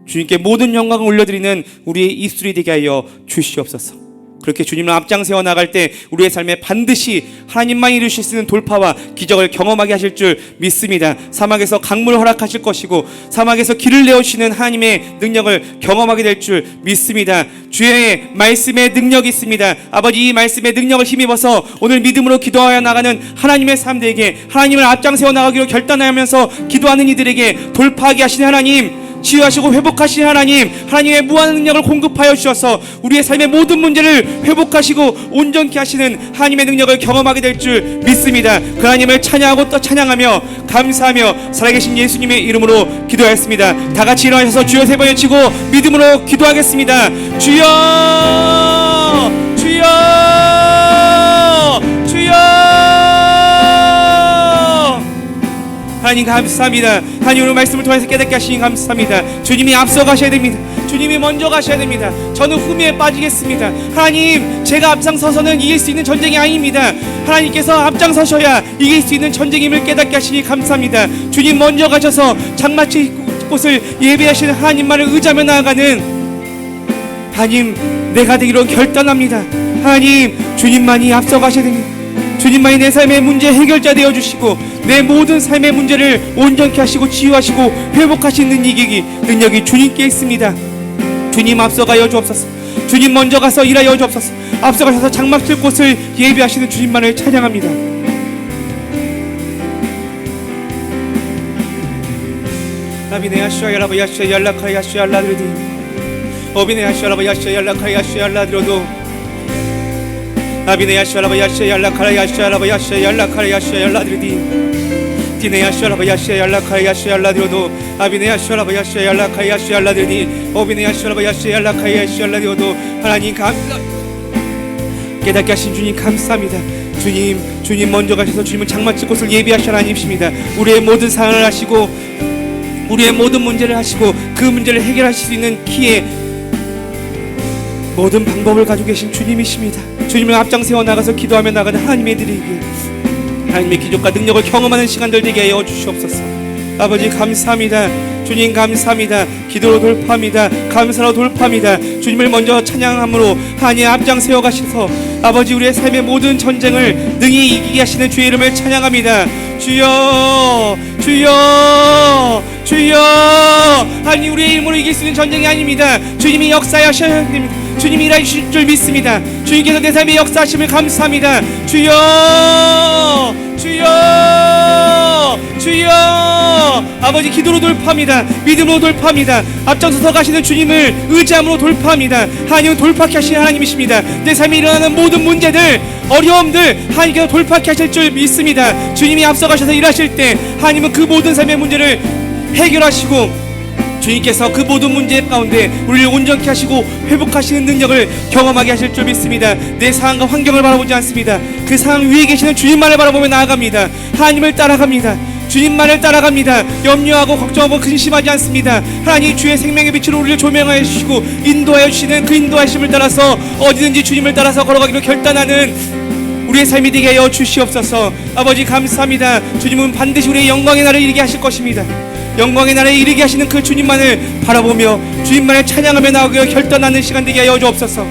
A: 주님께 모든 영광을 올려드리는 우리의 입술이 되게 하여 주시옵소서. 그렇게 주님을 앞장세워 나갈 때 우리의 삶에 반드시 하나님만이 이루실 수 있는 돌파와 기적을 경험하게 하실 줄 믿습니다. 사막에서 강물을 허락하실 것이고 사막에서 길을 내어주시는 하나님의 능력을 경험하게 될 줄 믿습니다. 주의 말씀에 능력이 있습니다. 아버지, 이 말씀의 능력을 힘입어서 오늘 믿음으로 기도하여 나가는 하나님의 사람들에게 하나님을 앞장세워 나가기로 결단하면서 기도하는 이들에게 돌파하게 하시는 하나님, 치유하시고 회복하신 하나님, 하나님의 무한 능력을 공급하여 주셔서 우리의 삶의 모든 문제를 회복하시고 온전케 하시는 하나님의 능력을 경험하게 될 줄 믿습니다. 그 하나님을 찬양하고 또 찬양하며 감사하며 살아계신 예수님의 이름으로 기도하였습니다. 다 같이 일어나셔서 주여 세 번 외치고 믿음으로 기도하겠습니다. 주여, 주여, 주여. 하나님 감사합니다. 하나님 오늘 말씀을 통해서 깨닫게 하시니 감사합니다. 주님이 앞서 가셔야 됩니다. 주님이 먼저 가셔야 됩니다. 저는 후미에 빠지겠습니다. 하나님, 제가 앞장서서는 이길 수 있는 전쟁이 아닙니다. 하나님께서 앞장서셔야 이길 수 있는 전쟁임을 깨닫게 하시니 감사합니다. 주님 먼저 가셔서 장마칠 곳을 예배하시는 하나님만을 의지하며 나아가는 하나님, 내가 되기로 결단합니다. 하나님, 주님만이 앞서 가셔야 됩니다. 주님만이 내 삶의 문제 해결자 되어주시고 내 모든 삶의 문제를 온전케 하시고 치유하시고 회복하시는 능력이 주님께 있습니다. 주님 앞서가여 주옵소서. 주님 먼저 가서 일하여 주옵소서. 앞서가셔서 장막칠 곳을 예비하시는 주님만을 찬양합니다. 나비네 야슈아 야라바 야슈아 yar라카라 야슈아 알라드리디 오비네 야슈아 라바 야슈아 yar라카라 야슈아 알라드로도 아비네 야슈아라바 야슈아 yar라카라 야슈아 라바 야슈아 yar라카라 야슈아 알라드리디 디네 야슈아라바 야슈아 yar라카라 야슈아 알라드로도 아비네 야슈아라바 야슈아 yar라카라 야슈아 알라드리디 오비네 야슈아라바 야슈아 yar라카라 야슈아 알라드로도 하나님 감사. 깨닫게 하신 주님 감사합니다. 주님 먼저 가셔서 주님은 장마칠 곳을 예비하신 하나님이십니다. 우리의 모든 상황을 하시고 우리의 모든 문제를 하시고 그 문제를 해결하실 수 있는 키에 모든 방법을 가지고 계신 주님이십니다. 주님을 앞장세워 나가서 기도하며 나가는 하나님의 들에게 하나님의 기적과 능력을 경험하는 시간들 되게 하여 주시옵소서. 아버지 감사합니다. 주님 감사합니다. 기도로 돌파합니다. 감사로 돌파합니다. 주님을 먼저 찬양함으로 하나님 앞장세워 가셔서 아버지 우리의 삶의 모든 전쟁을 능히 이기게 하시는 주의 이름을 찬양합니다. 주여, 주여, 주여. 하나님, 우리의 이름으로 이길 수 있는 전쟁이 아닙니다. 주님이 역사하셔야 됩니다. 주님이 일하실 줄 믿습니다. 주님께서 내 삶의 역사하심을 감사합니다. 주여, 주여, 주여. 아버지, 기도로 돌파합니다. 믿음으로 돌파합니다. 앞장서서 가시는 주님을 의지함으로 돌파합니다. 하나님은 돌파케 하시는 하나님이십니다. 내 삶에 일어나는 모든 문제들, 어려움들 하나님께서 돌파케 하실 줄 믿습니다. 주님이 앞서가셔서 일하실 때 하나님은 그 모든 삶의 문제를 해결하시고 주님께서 그 모든 문제 가운데 우리를 온전케 하시고 회복하시는 능력을 경험하게 하실 줄 믿습니다. 내 상황과 환경을 바라보지 않습니다. 그 상황 위에 계시는 주님만을 바라보며 나아갑니다. 하나님을 따라갑니다. 주님만을 따라갑니다. 염려하고 걱정하고 근심하지 않습니다. 하나님, 주의 생명의 빛으로 우리를 조명하여 주시고 인도하여 주시는 그 인도하심을 따라서 어디든지 주님을 따라서 걸어가기로 결단하는 우리의 삶이 되게 하여 주시옵소서. 아버지 감사합니다. 주님은 반드시 우리의 영광의 날을 이루게 하실 것입니다. 영광의 날에 이르게 하시는 그 주님만을 바라보며 주님만을 찬양하며 나아가며 결단하는 시간 되게 하여 주옵소서.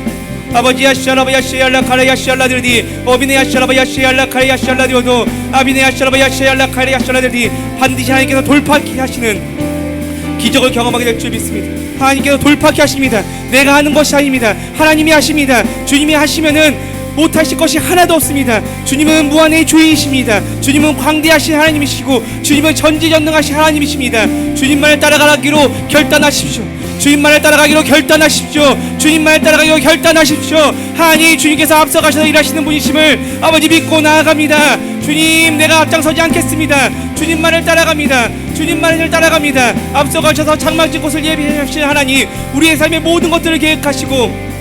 A: 아버지 야시알라바 야시알라 카레 야시알라들디 어비네 야시알라바 야시알라 카레 야시알라디오도 아비네 야시알라바 야시알라 카레 야시알라들디 반드시 하나님께서 돌파하게 하시는 기적을 경험하게 될 줄 믿습니다. 하나님께서 돌파하게 하십니다. 내가 하는 것이 아닙니다. 하나님이 하십니다. 주님이 하시면은 못하실 것이 하나도 없습니다. 주님은 무한의 주인이십니다. 주님은 광대하신 하나님이시고 주님은 전지전능하신 하나님이십니다. 주님만을 따라가기로 결단하십시오. 주님만을 따라가기로 결단하십시오. 주님만을 따라가기로 결단하십시오. 하나님 주님께서 앞서가셔서 일하시는 분이심을 아버지 믿고 나아갑니다. 주님 내가 앞장서지 않겠습니다. 주님만을 따라갑니다. 주님만을 따라갑니다. 앞서가셔서 장막진 곳을 예비하신 하나님, 우리의 삶의 모든 것들을 계획하시고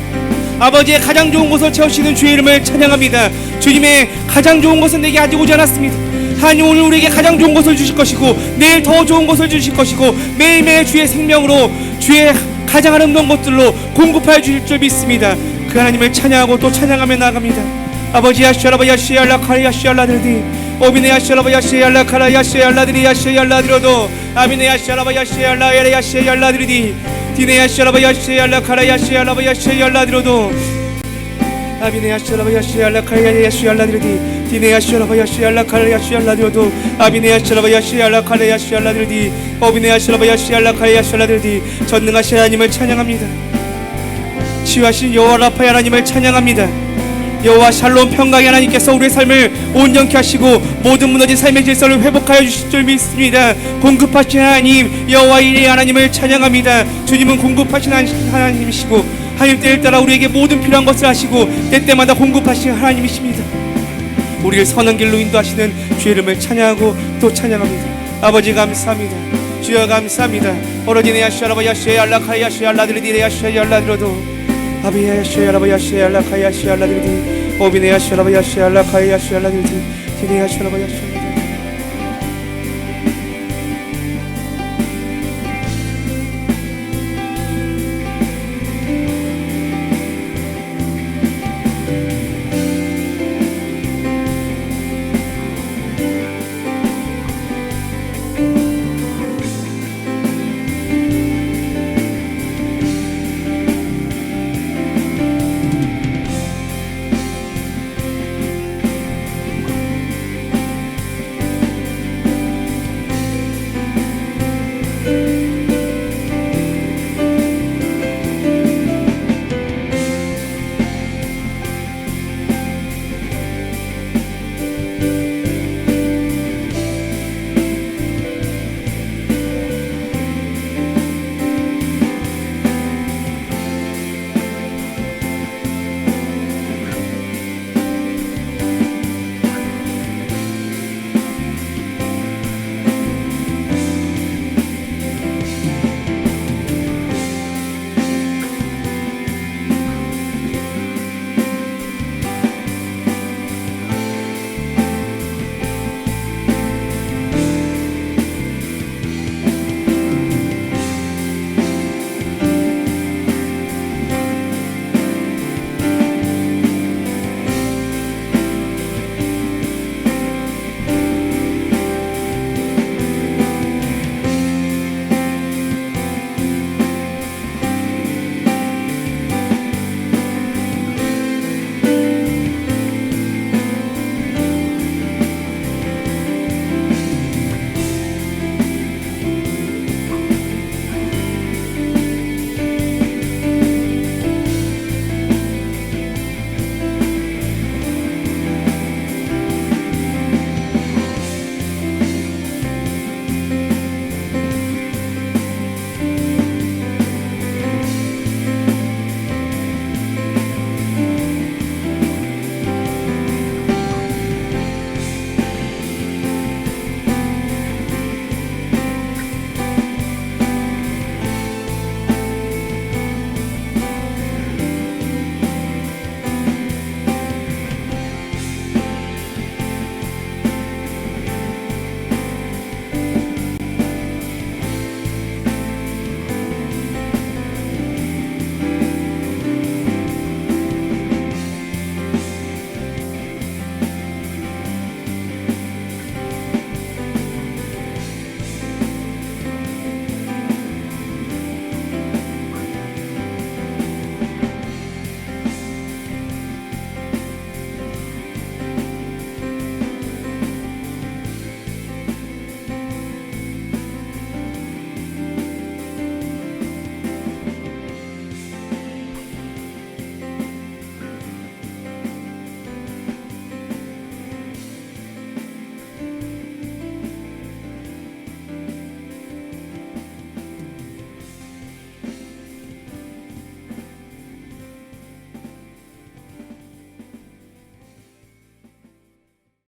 A: 아버지의 가장 좋은 곳을 채우시는 주의 이름을 찬양합니다. 주님의 가장 좋은 것은 내게 아직 오지 않았습니다. 하나님 오늘 우리에게 가장 좋은 것을 주실 것이고 내일 더 좋은 것을 주실 것이고 매일매일 주의 생명으로 주의 가장 아름다운 것들로 공급하여 주실 줄 믿습니다. 그 하나님을 찬양하고 또 찬양하며 나아갑니다. 아버지 야시알라바 야시알라 카리 야시알라들디 오비네 야시알라바 야시알라 카라 야시알라들이 야시알라들어도 아비네 야시알라바 야시알라 에레 야시알라들디 디네 야시알라바 야시알라 카라 야시알라바 야시알라들어도 아비네 야시알라바 야시알라 카라 야시알라들디 디네 야시알라바 야시알라 카라 야시알라들어도 아비네 야시알라바 야시알라 카라 야시알라들디 오비네 야시알라바 야시알라 카라 야시알라들디 전능하신 하나님을 찬양합니다. 치유하신 여호와 라파의 하나님을 찬양합니다. 여호와 샬롬 평강의 하나님께서 우리의 삶을 온전케 하시고 모든 무너진 삶의 질서를 회복하여 주실 줄 믿습니다. 공급하신 하나님 여호와 이레 하나님을 찬양합니다. 주님은 공급하신 하나님이시고 하나님 때를 따라 우리에게 모든 필요한 것을 하시고 때때마다 공급하신 하나님이십니다. 우리를 선한 길로 인도하시는 주의 이름을 찬양하고 또 찬양합니다. 아버지 감사합니다. 주여 감사합니다. 오로지네 야시알라바 야시알라카 야시알라들리디레 야시알라들어도 아비야 야시알라바 야시알라카 야시알라들디 오비네 야시알라바 야시알라카 야시알라들디 디네 야시알라바 야시